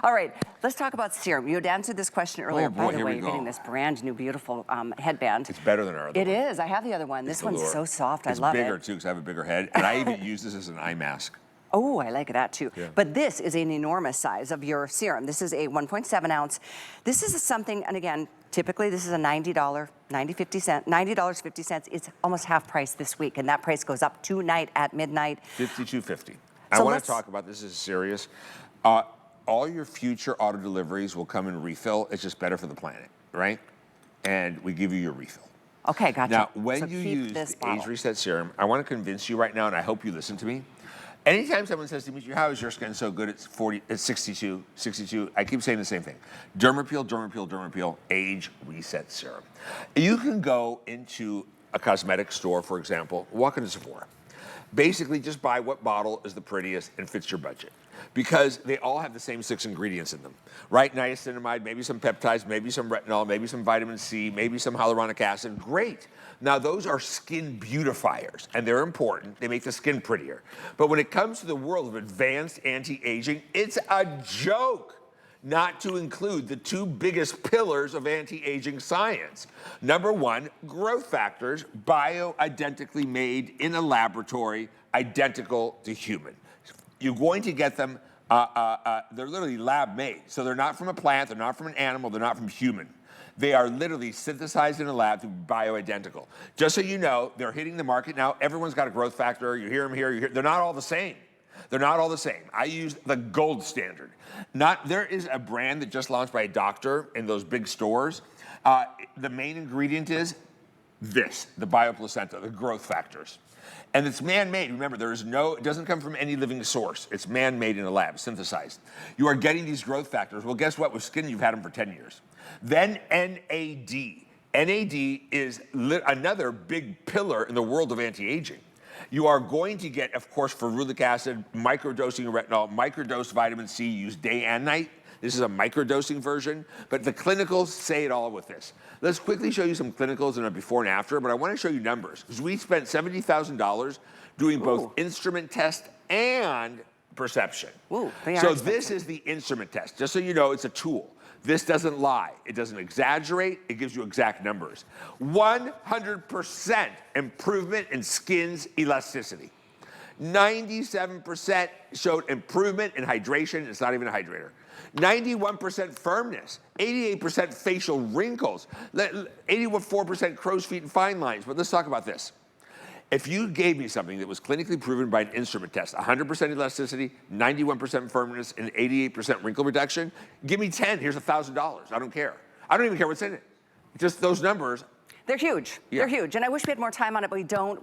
All right, let's talk about serum. You had answered this question earlier. Oh, boy, By the here way, we you're go. getting this brand new, beautiful headband. It's better than our other It one. is. I have the other one. This one's velour. so soft. I It's love bigger it. too, because I have a bigger head, and I even use this as an eye mask. Oh, I like that too. Yeah. But this is an enormous size of your serum. This is a 1.7 ounce. This is something, and again, typically this is a $90.50. It's almost half price this week, and that price goes up tonight at midnight. $52.50. So I want let's- to talk about this. Is serious. All your future auto deliveries will come in refill. It's just better for the planet, right? And we give you your refill. Okay, gotcha. Now, when So you keep use this the bottle. Age Reset Serum, I want to convince you right now, and I hope you listen to me. Anytime someone says to me, how is your skin so good? It's 62. I keep saying the same thing. Dermapeel, Age Reset Serum. You can go into a cosmetic store, for example, walk into Sephora. Basically, just buy what bottle is the prettiest and fits your budget. Because they all have the same 6 ingredients in them, right? Niacinamide, maybe some peptides, maybe some retinol, maybe some vitamin C, maybe some hyaluronic acid. Great. Now, those are skin beautifiers, and they're important. They make the skin prettier. But when it comes to the world of advanced anti-aging, it's a joke not to include the 2 biggest pillars of anti-aging science. Number 1, growth factors, bio-identically made in a laboratory, identical to human. You're going to get them, they're literally lab made. So they're not from a plant, they're not from an animal, they're not from human. They are literally synthesized in a lab to be bioidentical. Just so you know, they're hitting the market now. Everyone's got a growth factor. You hear them here, they're not all the same. They're not all the same. I use the gold standard. There is a brand that just launched by a doctor in those big stores. The main ingredient is this, the bioplacenta, the growth factors. And it's man-made. Remember, it doesn't come from any living source. It's man-made in a lab, synthesized. You are getting these growth factors. Well, guess what? With skin, you've had them for 10 years. Then NAD. NAD is another big pillar in the world of anti-aging. You are going to get, of course, ferulic acid, microdosing of retinol, microdose vitamin C used day and night. This is a microdosing version, but the clinicals say it all with this. Let's quickly show you some clinicals and a before and after, but I want to show you numbers, because we spent $70,000 doing both instrument test and perception. Ooh, they are so expensive. this is the instrument test. Just so you know, it's a tool. This doesn't lie. It doesn't exaggerate. It gives you exact numbers. 100% improvement in skin's elasticity. 97% showed improvement in hydration. It's not even a hydrator. 91% firmness, 88% facial wrinkles, 84% crow's feet and fine lines. But let's talk about this. If you gave me something that was clinically proven by an instrument test, 100% elasticity, 91% firmness, and 88% wrinkle reduction, give me 10, here's $1,000. I don't care. I don't even care what's in it. Just those numbers. They're huge. Yeah. They're huge. And I wish we had more time on it, but we don't.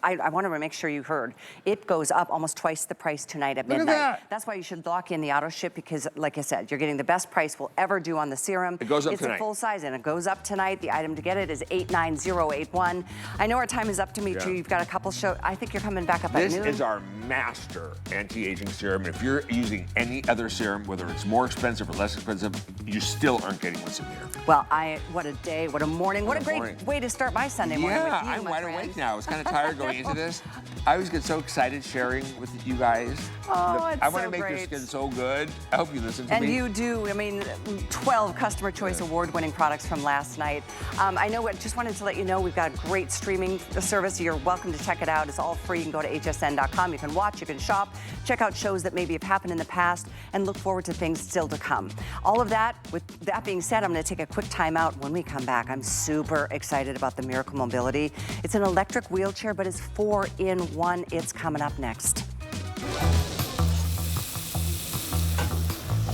I want to make sure you heard. It goes up almost twice the price tonight at midnight. Look at that. That's why you should lock in the auto ship, because, like I said, you're getting the best price we'll ever do on the serum. It goes up it's tonight. It's a full size, and it goes up tonight. The item to get it is 89081. I know our time is up, Dimitri. Yeah. You've got a couple shows. I think you're coming back up at noon. This is our master anti-aging serum. If you're using any other serum, whether it's more expensive or less expensive, you still aren't getting what's in here. Well, what a day, what a morning, what a great morning. way to start my Sunday morning with you, I'm my wide friend. awake now. I was kind of tired going into this. I always get so excited sharing with you guys. Oh, it's I want so to make your great. skin so good. I hope you listen to And me. you do. I mean, 12 Customer Choice Award-winning products from last night. I know. I just wanted to let you know we've got a great streaming service. You're welcome to check it out. It's all free. You can go to hsn.com. You can watch. You can shop. Check out shows that maybe have happened in the past, and look forward to things still to come. All of that. With that being said, I'm going to take a quick time out. When we come back, I'm super excited. excited about the Miracle Mobility. It's an electric wheelchair, but it's 4-in-1. It's coming up next.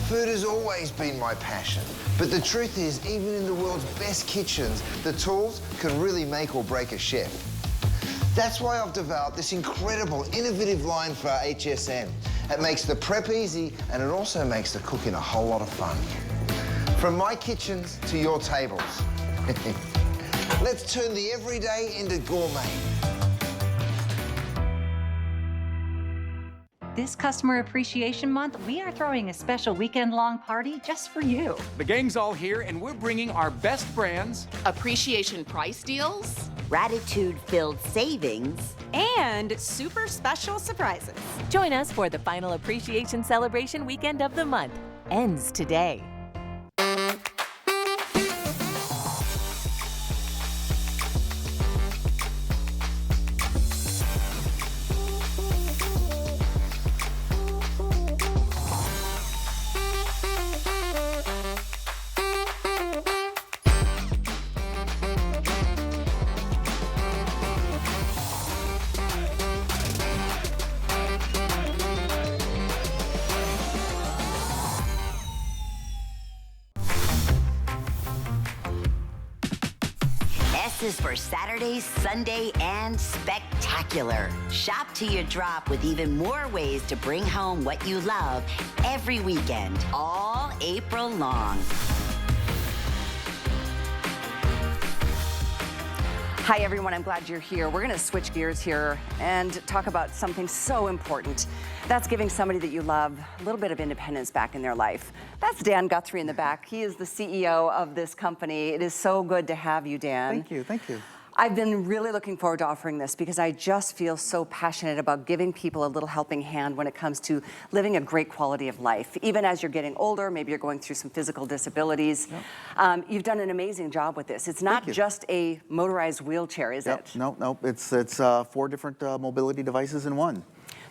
Food has always been my passion, but the truth is, even in the world's best kitchens, the tools can really make or break a chef. That's why I've developed this incredible, innovative line for HSN. It makes the prep easy, and it also makes the cooking a whole lot of fun. From my kitchens to your tables. Let's turn the everyday into gourmet. This Customer Appreciation Month, we are throwing a special weekend-long party just for you. The gang's all here, and we're bringing our best brands, appreciation price deals, gratitude-filled savings, and super special surprises. Join us for the final appreciation celebration weekend of the month. Ends today. S is for Saturday, Sunday, and spectacular. Shop till you drop with even more ways to bring home what you love every weekend, all April long. Hi everyone, I'm glad you're here. We're gonna switch gears here and talk about something so important. That's giving somebody that you love a little bit of independence back in their life. That's Dan Guthrie in the back. He is the CEO of this company. It is so good to have you, Dan. Thank you, thank you. I've been really looking forward to offering this because I just feel so passionate about giving people a little helping hand when it comes to living a great quality of life. Even as you're getting older, maybe you're going through some physical disabilities. Yep. You've done an amazing job with this. It's not just a motorized wheelchair, is it? No, it's 4 different mobility devices in one.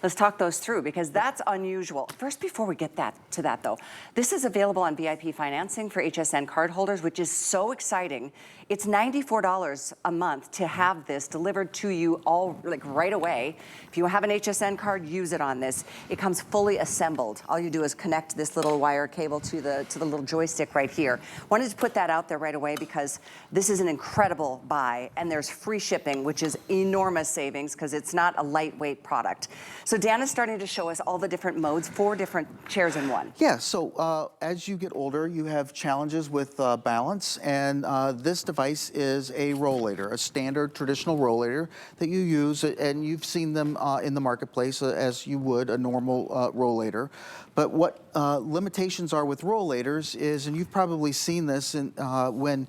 Let's talk those through because that's unusual. First, before we get to that though, this is available on VIP financing for HSN cardholders, which is so exciting. It's $94 a month to have this delivered to you all right away. If you have an HSN card, use it on this. It comes fully assembled. All you do is connect this little wire cable to the little joystick right here. Wanted to put that out there right away because this is an incredible buy and there's free shipping, which is enormous savings because it's not a lightweight product. So Dan is starting to show us all the different modes, 4 different chairs in one. Yeah, so as you get older, you have challenges with balance, and this device is a rollator, a standard traditional rollator that you use, and you've seen them in the marketplace as you would a normal rollator. But what limitations are with rollators is, and you've probably seen this when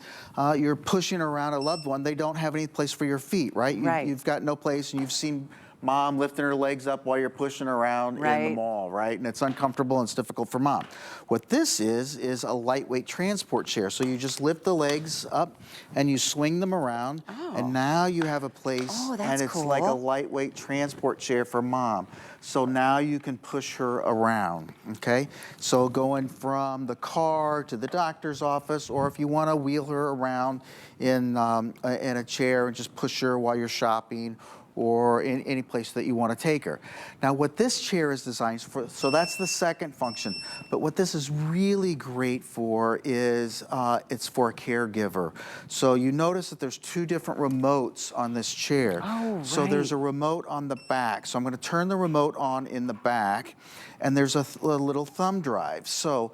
you're pushing around a loved one, they don't have any place for your feet, right? You've got no place, and you've seen mom lifting her legs up while you're pushing around in the mall, right? And it's uncomfortable and it's difficult for mom. What this is a lightweight transport chair. So you just lift the legs up and you swing them around, and now you have a place, and it's like a lightweight transport chair for mom. So now you can push her around, okay? So going from the car to the doctor's office, or if you want to wheel her around in a chair and just push her while you're shopping, or in any place that you want to take her. Now what this chair is designed for, so that's the second function, but what this is really great for is it's for a caregiver. So you notice that there's 2 different remotes on this chair. So there's a remote on the back. So I'm going to turn the remote on in the back, and there's a little thumb drive. So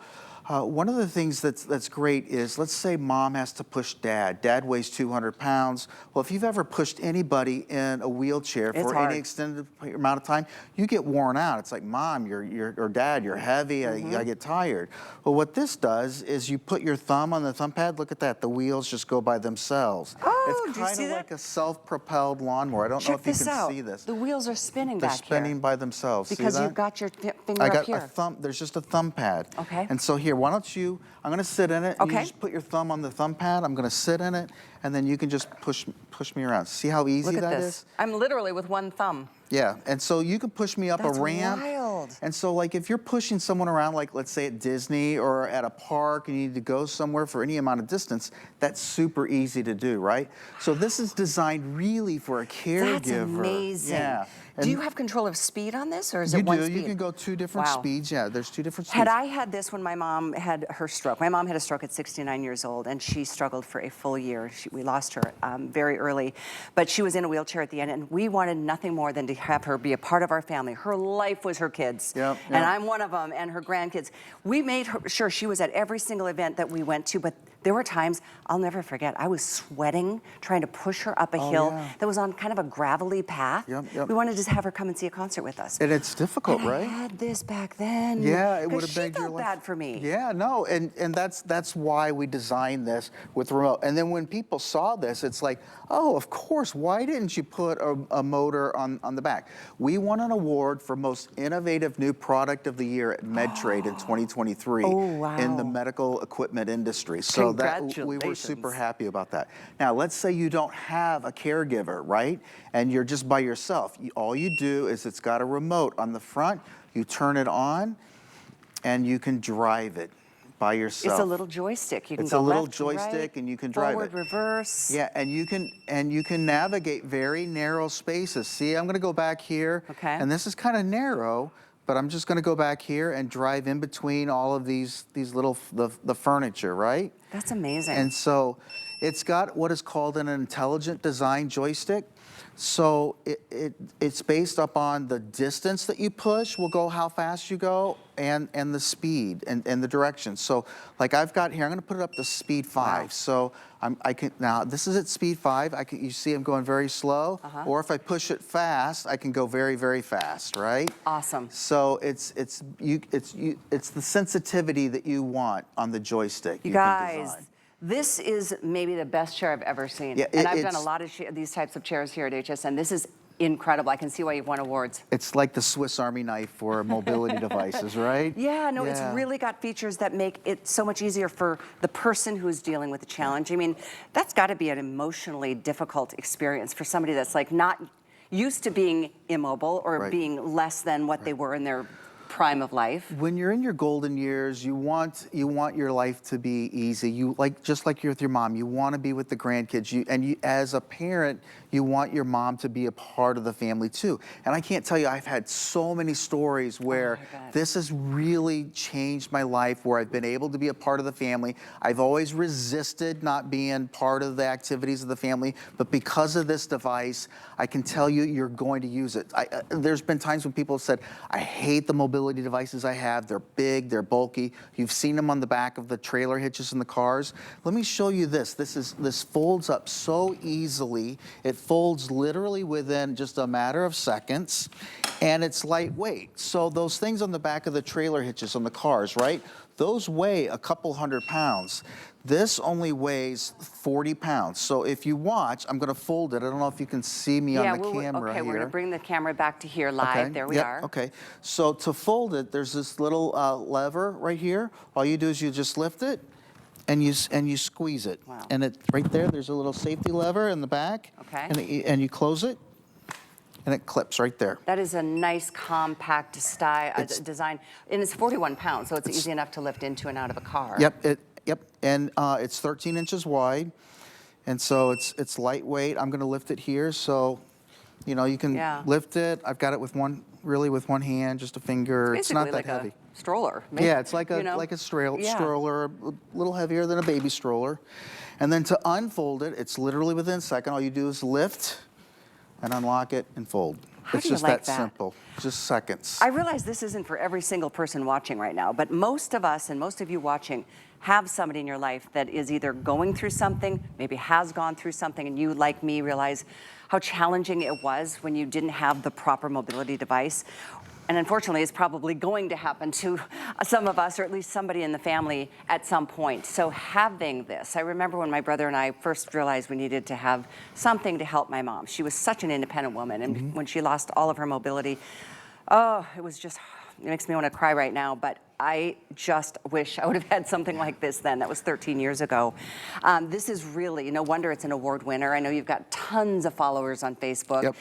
one of the things that's great is, let's say mom has to push dad. Dad weighs 200 pounds. Well, if you've ever pushed anybody in a wheelchair for any extended amount of time, you get worn out. It's like, mom, or dad, you're heavy, I get tired. Well, what this does is you put your thumb on the thumb pad. Look at that, the wheels just go by themselves. It's kind of like a self-propelled lawnmower. I don't know if you can see this. The wheels are spinning back here. They're spinning by themselves. Because you've got your finger up here. There's just a thumb pad. Okay. And so here, why don't you, I'm gonna sit in it, and you just put your thumb on the thumb pad, I'm gonna sit in it, and then you can just push me around. See how easy that is? I'm literally with one thumb. Yeah, and so you can push me up a ramp, world. And so like if you're pushing someone around, like let's say at Disney or at a park and you need to go somewhere for any amount of distance, that's super easy to do, right? So this is designed really for a caregiver. That's amazing. Yeah. Do you have control of speed on this, or is You it one do. speed? You can go 2 different Wow. speeds. Yeah, there's 2 different speeds. Had I had this when my mom had her stroke, my mom had a stroke at 69 years old, and she struggled for a full year. We lost her very early, but she was in a wheelchair at the end, and we wanted nothing more than to have her be a part of our family. Her life was her kids, Yep, and yep. I'm one of them, and her grandkids. We made sure she was at every single event that we went to, but there were times, I'll never forget, I was sweating trying to push her up a hill that was on kind of a gravelly path. Yep, yep. We wanted to have her come and see a concert with us. And it's difficult, And right? I had this back then. Yeah, it 'cause would have she made your felt life bad for me. Yeah, no, and that's why we designed this with remote. And then when people saw this, it's like, oh, of course, why didn't you put a motor on the back? We won an award for most innovative new product of the year at MedTrade in 2023 in the medical equipment industry. So that we were super happy about that. Now, let's say you don't have a caregiver, right? And you're just by yourself. All you do is it's got a remote on the front. You turn it on, and you can drive it by yourself. It's a little joystick. You can It's go a little left, joystick, right, and you can drive forward, it. reverse. Yeah, and you can navigate very narrow spaces. See, I'm going to go back here, and this is kind of narrow, but I'm just going to go back here and drive in between all of these little the furniture, right? That's amazing. And so it's got what is called an intelligent design joystick. So it's based upon the distance that you push will go how fast you go and the speed and the direction. So like I've got here, I'm gonna put it up to speed 5. Wow. So I can, now this is at speed 5. You see I'm going very slow, or if I push it fast, I can go very, very fast, right? Awesome. So it's the sensitivity that you want on the joystick. You can guys, design. this is maybe the best chair I've ever seen. Yeah, and I've done a lot of these types of chairs here at HSN. This is incredible. I can see why you've won awards. It's like the Swiss Army knife for mobility devices, right? Yeah, no, it's really got features that make it so much easier for the person who's dealing with the challenge. I mean, that's got to be an emotionally difficult experience for somebody that's like not used to being immobile or being less than what they were in their prime of life. When you're in your golden years, you want your life to be easy. You just like you're with your mom. You want to be with the grandkids. And as a parent, you want your mom to be a part of the family too. And I can't tell you, I've had so many stories where this has really changed my life, where I've been able to be a part of the family. I've always resisted not being part of the activities of the family, but because of this device, I can tell you, you're going to use it. There's been times when people have said, I hate the mobility devices I have. They're big, they're bulky. You've seen them on the back of the trailer hitches in the cars. Let me show you this. This folds up so easily. It folds literally within just a matter of seconds, and it's lightweight. So those things on the back of the trailer hitches on the cars, right? Those weigh a couple 100 pounds. This only weighs 40 pounds. So if you watch, I'm gonna fold it. I don't know if you can see me on the camera okay, here. we're gonna bring the camera back to here live. Okay. There we are. Okay, so to fold it, there's this little lever right here. All you do is you just lift it, and you squeeze it. Wow. And it right there's a little safety lever in the back. Okay. And you close it, and it clips right there. That is a nice compact design, and it's 41 pounds, so it's easy enough to lift into and out of a car. Yep. And it's 13 inches wide, and so it's lightweight. I'm going to lift it here, so you can lift it. I've got it with one hand, just a finger. It's not that like heavy. A stroller. Maybe, Yeah, it's like a stroller, a little heavier than a baby stroller. And then to unfold it, it's literally within a second. All you do is lift and unlock it and fold. It's just that simple, just seconds. I realize this isn't for every single person watching right now, but most of us and most of you watching have somebody in your life that is either going through something, maybe has gone through something, and you, like me, realize how challenging it was when you didn't have the proper mobility device. And unfortunately, it's probably going to happen to some of us, or at least somebody in the family at some point. So having this, I remember when my brother and I first realized we needed to have something to help my mom. She was such an independent woman, and when she lost all of her mobility, it was just, it makes me want to cry right now, but I just wish I would have had something like this then. That was 13 years ago. This is really, no wonder it's an award winner. I know you've got tons of followers on Facebook. Yep.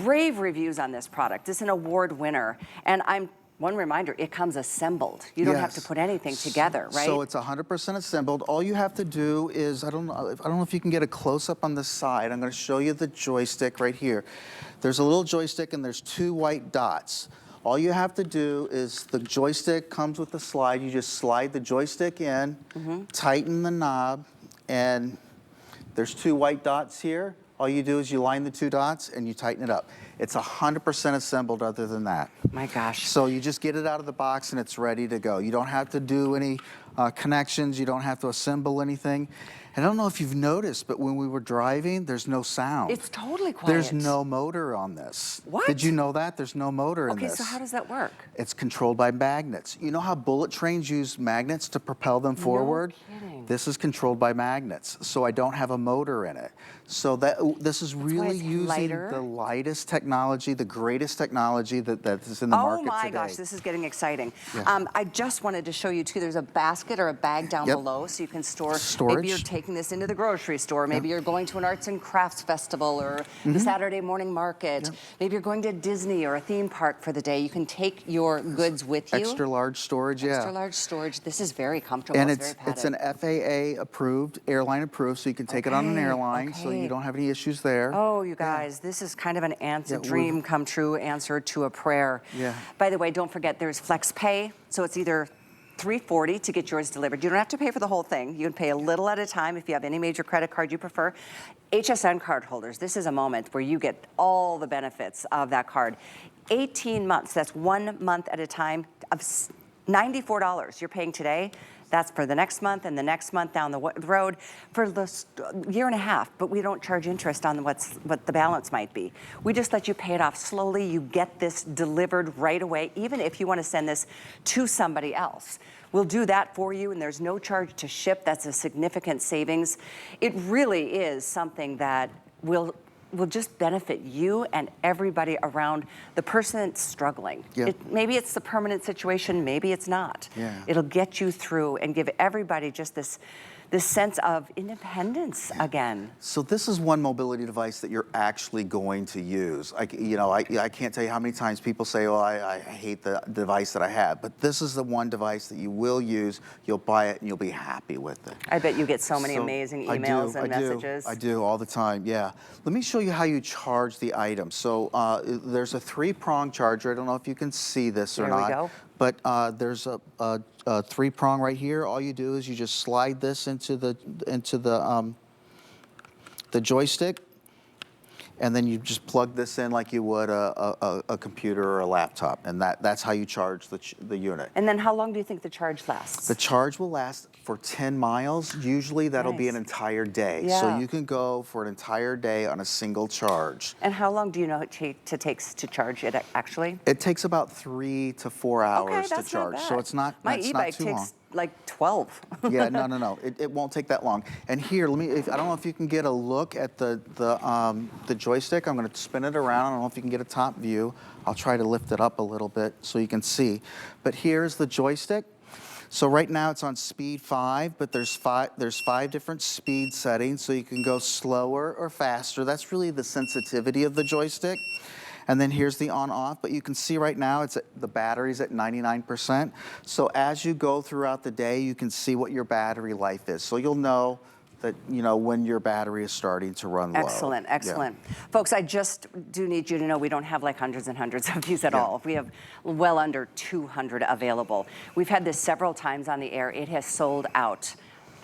Rave reviews on this product. It's an award winner. And I'm One reminder, it comes assembled. You don't have to put anything together, right? So it's 100% assembled. All you have to do is, I don't know if you can get a close-up on the side. I'm going to show you the joystick right here. There's a little joystick and there's 2 white dots. All you have to do is, the joystick comes with the slide. You just slide the joystick in, tighten the knob, and there's 2 white dots here. All you do is you line the 2 dots and you tighten it up. It's 100% assembled other than that. My gosh. So you just get it out of the box and it's ready to go. You don't have to do any connections. You don't have to assemble anything. And I don't know if you've noticed, but when we were driving, there's no sound. It's totally quiet. There's no motor on this. What? Did you know that? There's no motor in this. Okay, so how does that work? It's controlled by magnets. You know how bullet trains use magnets to propel them forward? No kidding. This is controlled by magnets, so I don't have a motor in it. So this is really using the lightest technology, the greatest technology that is in the market today. Oh my gosh, this is getting exciting. I just wanted to show you too, there's a basket or a bag down below so you can store. Storage. Maybe you're taking this into the grocery store. Maybe you're going to an arts and crafts festival or the Saturday morning market. Maybe you're going to Disney or a theme park for the day. You can take your goods with you. Extra large storage, Extra large storage. This is very comfortable. And it's very padded. it's an FAA approved, airline approved, so you can take it on an airline, so you don't have any issues there. Oh, you guys, this is kind of an answer, dream come true answer to a prayer. Yeah. By the way, don't forget there's flex pay, so it's either $340 to get yours delivered. You don't have to pay for the whole thing. You can pay a little at a time if you have any major credit card you prefer. HSN card holders, this is a moment where you get all the benefits of that card. 18 months, that's 1 month at a time, of $94 you're paying today. That's for the next month and the next month down the road for the year and a half, but we don't charge interest on what the balance might be. We just let you pay it off slowly. You get this delivered right away, even if you want to send this to somebody else. We'll do that for you, and there's no charge to ship. That's a significant savings. It really is something that will just benefit you and everybody around the person that's struggling. Maybe it's the permanent situation, maybe it's not. It'll get you through and give everybody just this sense of independence again. So this is one mobility device that you're actually going to use. I can't tell you how many times people say, oh, I hate the device that I have, but this is the one device that you will use. You'll buy it and you'll be happy with it. I bet you get so many amazing emails and messages. I do all the time, yeah. Let me show you how you charge the item. So there's a 3-prong charger. I don't know if you can see this or not. There we go. But there's a 3-prong right here. All you do is you just slide this into the joystick, and then you just plug this in like you would a computer or a laptop, and that's how you charge the unit. And then how long do you think the charge lasts? The charge will last for 10 miles. Usually that'll be an entire day. So you can go for an entire day on a single charge. And how long do you know it takes to charge it actually? It takes about 3 to 4 hours to charge. Not bad. So it's not My that's e-bike not too long. takes like 12. Yeah, no. It won't take that long. And here, I don't know if you can get a look at the joystick. I'm going to spin it around. I don't know if you can get a top view. I'll try to lift it up a little bit so you can see. But here's the joystick. So right now it's on speed 5, but there's 5 different speed settings, so you can go slower or faster. That's really the sensitivity of the joystick. And then here's the on-off, but you can see right now the battery's at 99%. So as you go throughout the day, you can see what your battery life is. So you'll know that, when your battery is starting to run low. Excellent, excellent. Yeah. Folks, I just do need you to know we don't have like hundreds and hundreds of these at all. We have well under 200 available. We've had this several times on the air. It has sold out,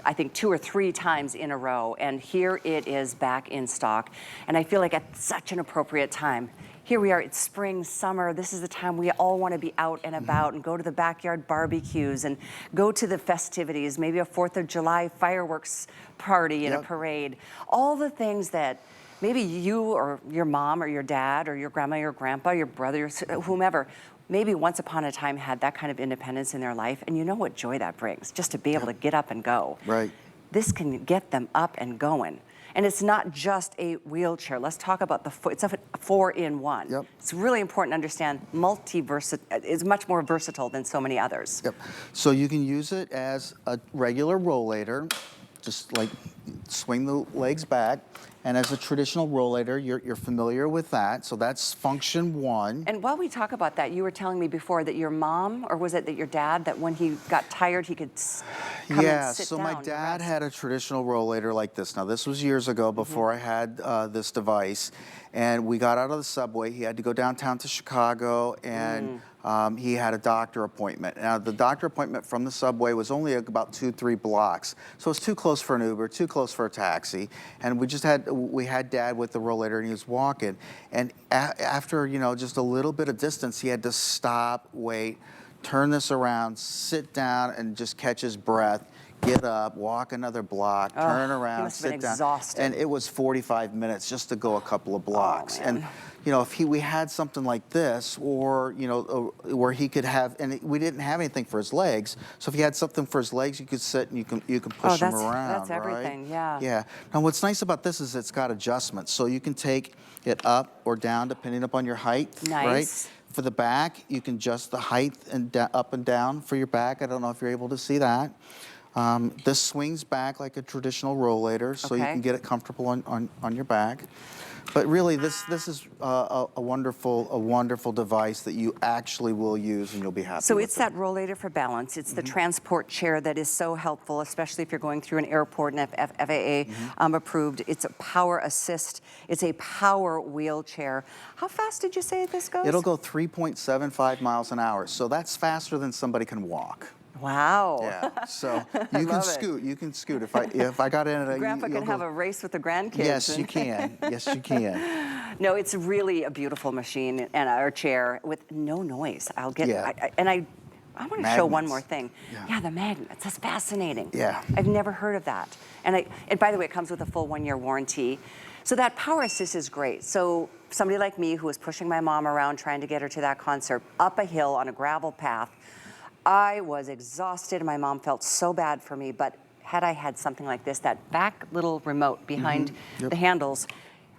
I think 2 or 3 times in a row, and here it is back in stock. And I feel like at such an appropriate time. Here we are, it's spring, summer. This is the time we all want to be out and about and go to the backyard barbecues and go to the festivities, maybe a 4th of July fireworks party and a parade. All the things that maybe you or your mom or your dad or your grandma, your grandpa, your brother, whomever, maybe once upon a time had that kind of independence in their life, and you know what joy that brings, just to be able to get up and go. Right. This can get them up and going. And it's not just a wheelchair. Let's talk about it's a 4-in-1. Yep. It's really important to understand it's much more versatile than so many others. Yep. So you can use it as a regular rollator, just like swing the legs back. And as a traditional rollator, you're familiar with that. So that's function one. And while we talk about that, you were telling me before that your mom, or was it that your dad, that when he got tired, he could come and sit down. So my dad had a traditional rollator like this. Now, this was years ago before I had this device. And we got out of the subway. He had to go downtown to Chicago, and he had a doctor appointment. Now, the doctor appointment from the subway was only about 2-3 blocks. So it was too close for an Uber, too close for a taxi. And we had Dad with the rollator, and he was walking. And after, just a little bit of distance, he had to stop, wait, turn this around, sit down, and just catch his breath. Get up, walk another block, turn around, sit down. Exhausted. And it was 45 minutes just to go a couple of blocks. And if we had something like this, or where he could have, and we didn't have anything for his legs. So if he had something for his legs, you could sit and you can push him around. That's everything. Right? Yeah. Yeah. Now what's nice about this is it's got adjustments, so you can take it up or down depending upon your height. Nice. Right? For the back, you can adjust the height and up and down for your back. I don't know if you're able to see that. This swings back like a traditional rollator, so you can get it comfortable on your back. But really, this is a wonderful device that you actually will use, and you'll be happy. So with it's that rollator for balance. It's the transport chair that is so helpful, especially if you're going through an airport and FAA approved. It's a power assist. It's a power wheelchair. How fast did you say this goes? It'll go 3.75 miles an hour, so that's faster than somebody can walk. Wow. Yeah. So you can scoot. You can scoot. If I got in it, Grandpa can have a race with the grandkids. Yes, you can. Yes, you can. No, it's really a beautiful machine and our chair with no noise. I'll get. Yeah. I want to show one more thing. Yeah, the magnets. That's fascinating. Yeah. I've never heard of that. And by the way, it comes with a full 1-year warranty. So that power assist is great. So somebody like me who was pushing my mom around trying to get her to that concert up a hill on a gravel path, I was exhausted. My mom felt so bad for me, but had I had something like this, that back little remote behind the handles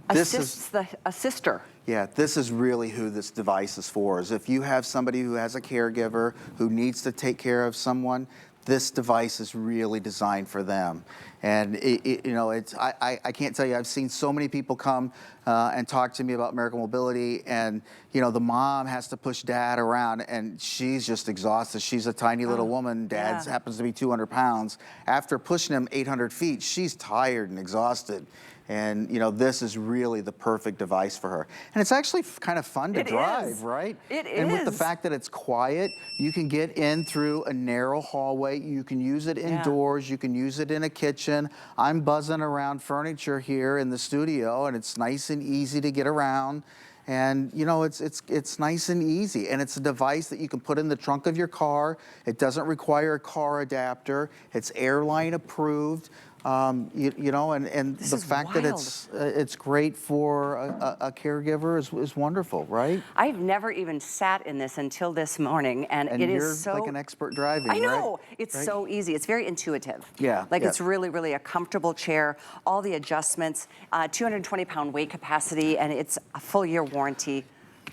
assists the assister. Yeah, this is really who this device is for. Is if you have somebody who has a caregiver who needs to take care of someone, this device is really designed for them. And I can't tell you, I've seen so many people come and talk to me about American Mobility, and the mom has to push Dad around, and she's just exhausted. She's a tiny little woman. Dad happens to be 200 pounds. After pushing him 800 feet, she's tired and exhausted. And this is really the perfect device for her. And it's actually kind of fun to drive, right? It is. And with the fact that it's quiet, you can get in through a narrow hallway. You can use it indoors. You can use it in a kitchen. I'm buzzing around furniture here in the studio, and it's nice and easy to get around. And it's nice and easy, and it's a device that you can put in the trunk of your car. It doesn't require a car adapter. It's airline approved. And the fact that it's great for a caregiver is wonderful, right? I've never even sat in this until this morning, and it you're is so like an expert driving. I know. Right? It's so easy. It's very intuitive. Yeah. It's really, really a comfortable chair. All the adjustments, 220-pound weight capacity, and it's a full-year warranty.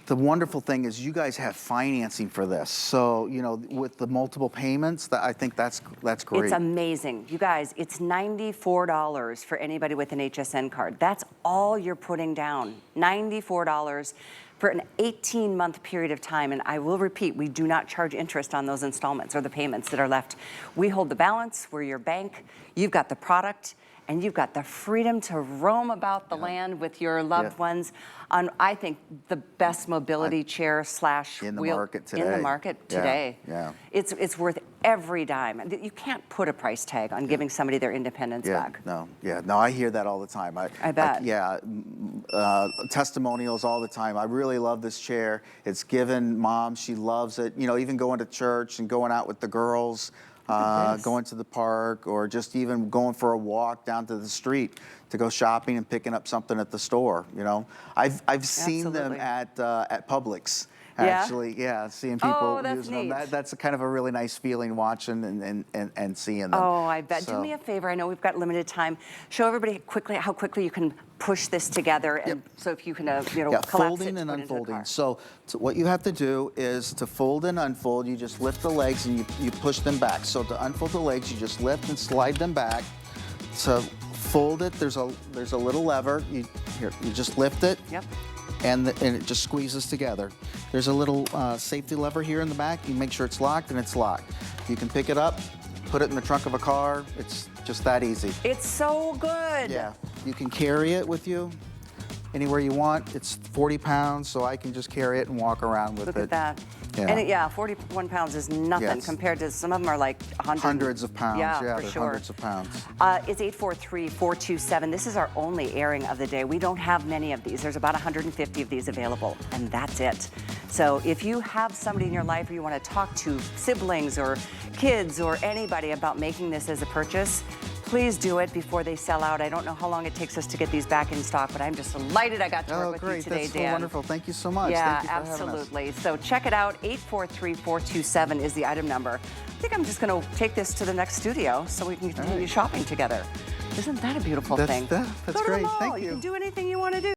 The wonderful thing is you guys have financing for this. So, with the multiple payments, I think that's great. It's amazing. You guys, it's $94 for anybody with an HSN card. That's all you're putting down, $94 for an 18-month period of time. And I will repeat, we do not charge interest on those installments or the payments that are left. We hold the balance. We're your bank. You've got the product, and you've got the freedom to roam about the land with your loved ones on, I think, the best mobility chair / in the wheel market today. in the market today. Yeah. It's worth every dime. You can't put a price tag on giving somebody their independence back. No, I hear that all the time. I bet. Testimonials all the time. I really love this chair. It's given Mom, she loves it. Even going to church and going out with the girls. Going to the park, or just even going for a walk down to the street to go shopping and picking up something at the store. I've seen them at Publix. Actually, seeing people using them. That's kind of a really nice feeling, watching and seeing them. Oh, I bet. Do me a favor. I know we've got limited time. Show everybody how quickly you can push this together, and so if you can, collapse folding it and unfolding. So what you have to do is to fold and unfold. You just lift the legs and you push them back. So to unfold the legs, you just lift and slide them back. To fold it. There's a little lever. You just lift it. Yep. And it just squeezes together. There's a little safety lever here in the back. You make sure it's locked, and it's locked. You can pick it up, put it in the trunk of a car. It's just that easy. It's so good. Yeah. You can carry it with you anywhere you want. It's 40 pounds, so I can just carry it and walk around with it. Look at that. Yeah. And 41 pounds is nothing Yes. compared to some of them are like 100. Hundreds of pounds. Yeah, Yeah, for they're sure. hundreds of pounds. It's 843-427. This is our only airing of the day. We don't have many of these. There's about 150 of these available, and that's it. So if you have somebody in your life or you want to talk to siblings or kids or anybody about making this as a purchase, please do it before they sell out. I don't know how long it takes us to get these back in stock, but I'm just delighted I got to work with great. you today, That's so Dan. wonderful. Thank you so much. Yeah, Thank you for having us. absolutely. So check it out. 843-427 is the item number. I think I'm just going to take this to the next studio so we can continue shopping together. Isn't that a beautiful thing? That's Go to the great. mall. Thank You you. can do anything you want to do.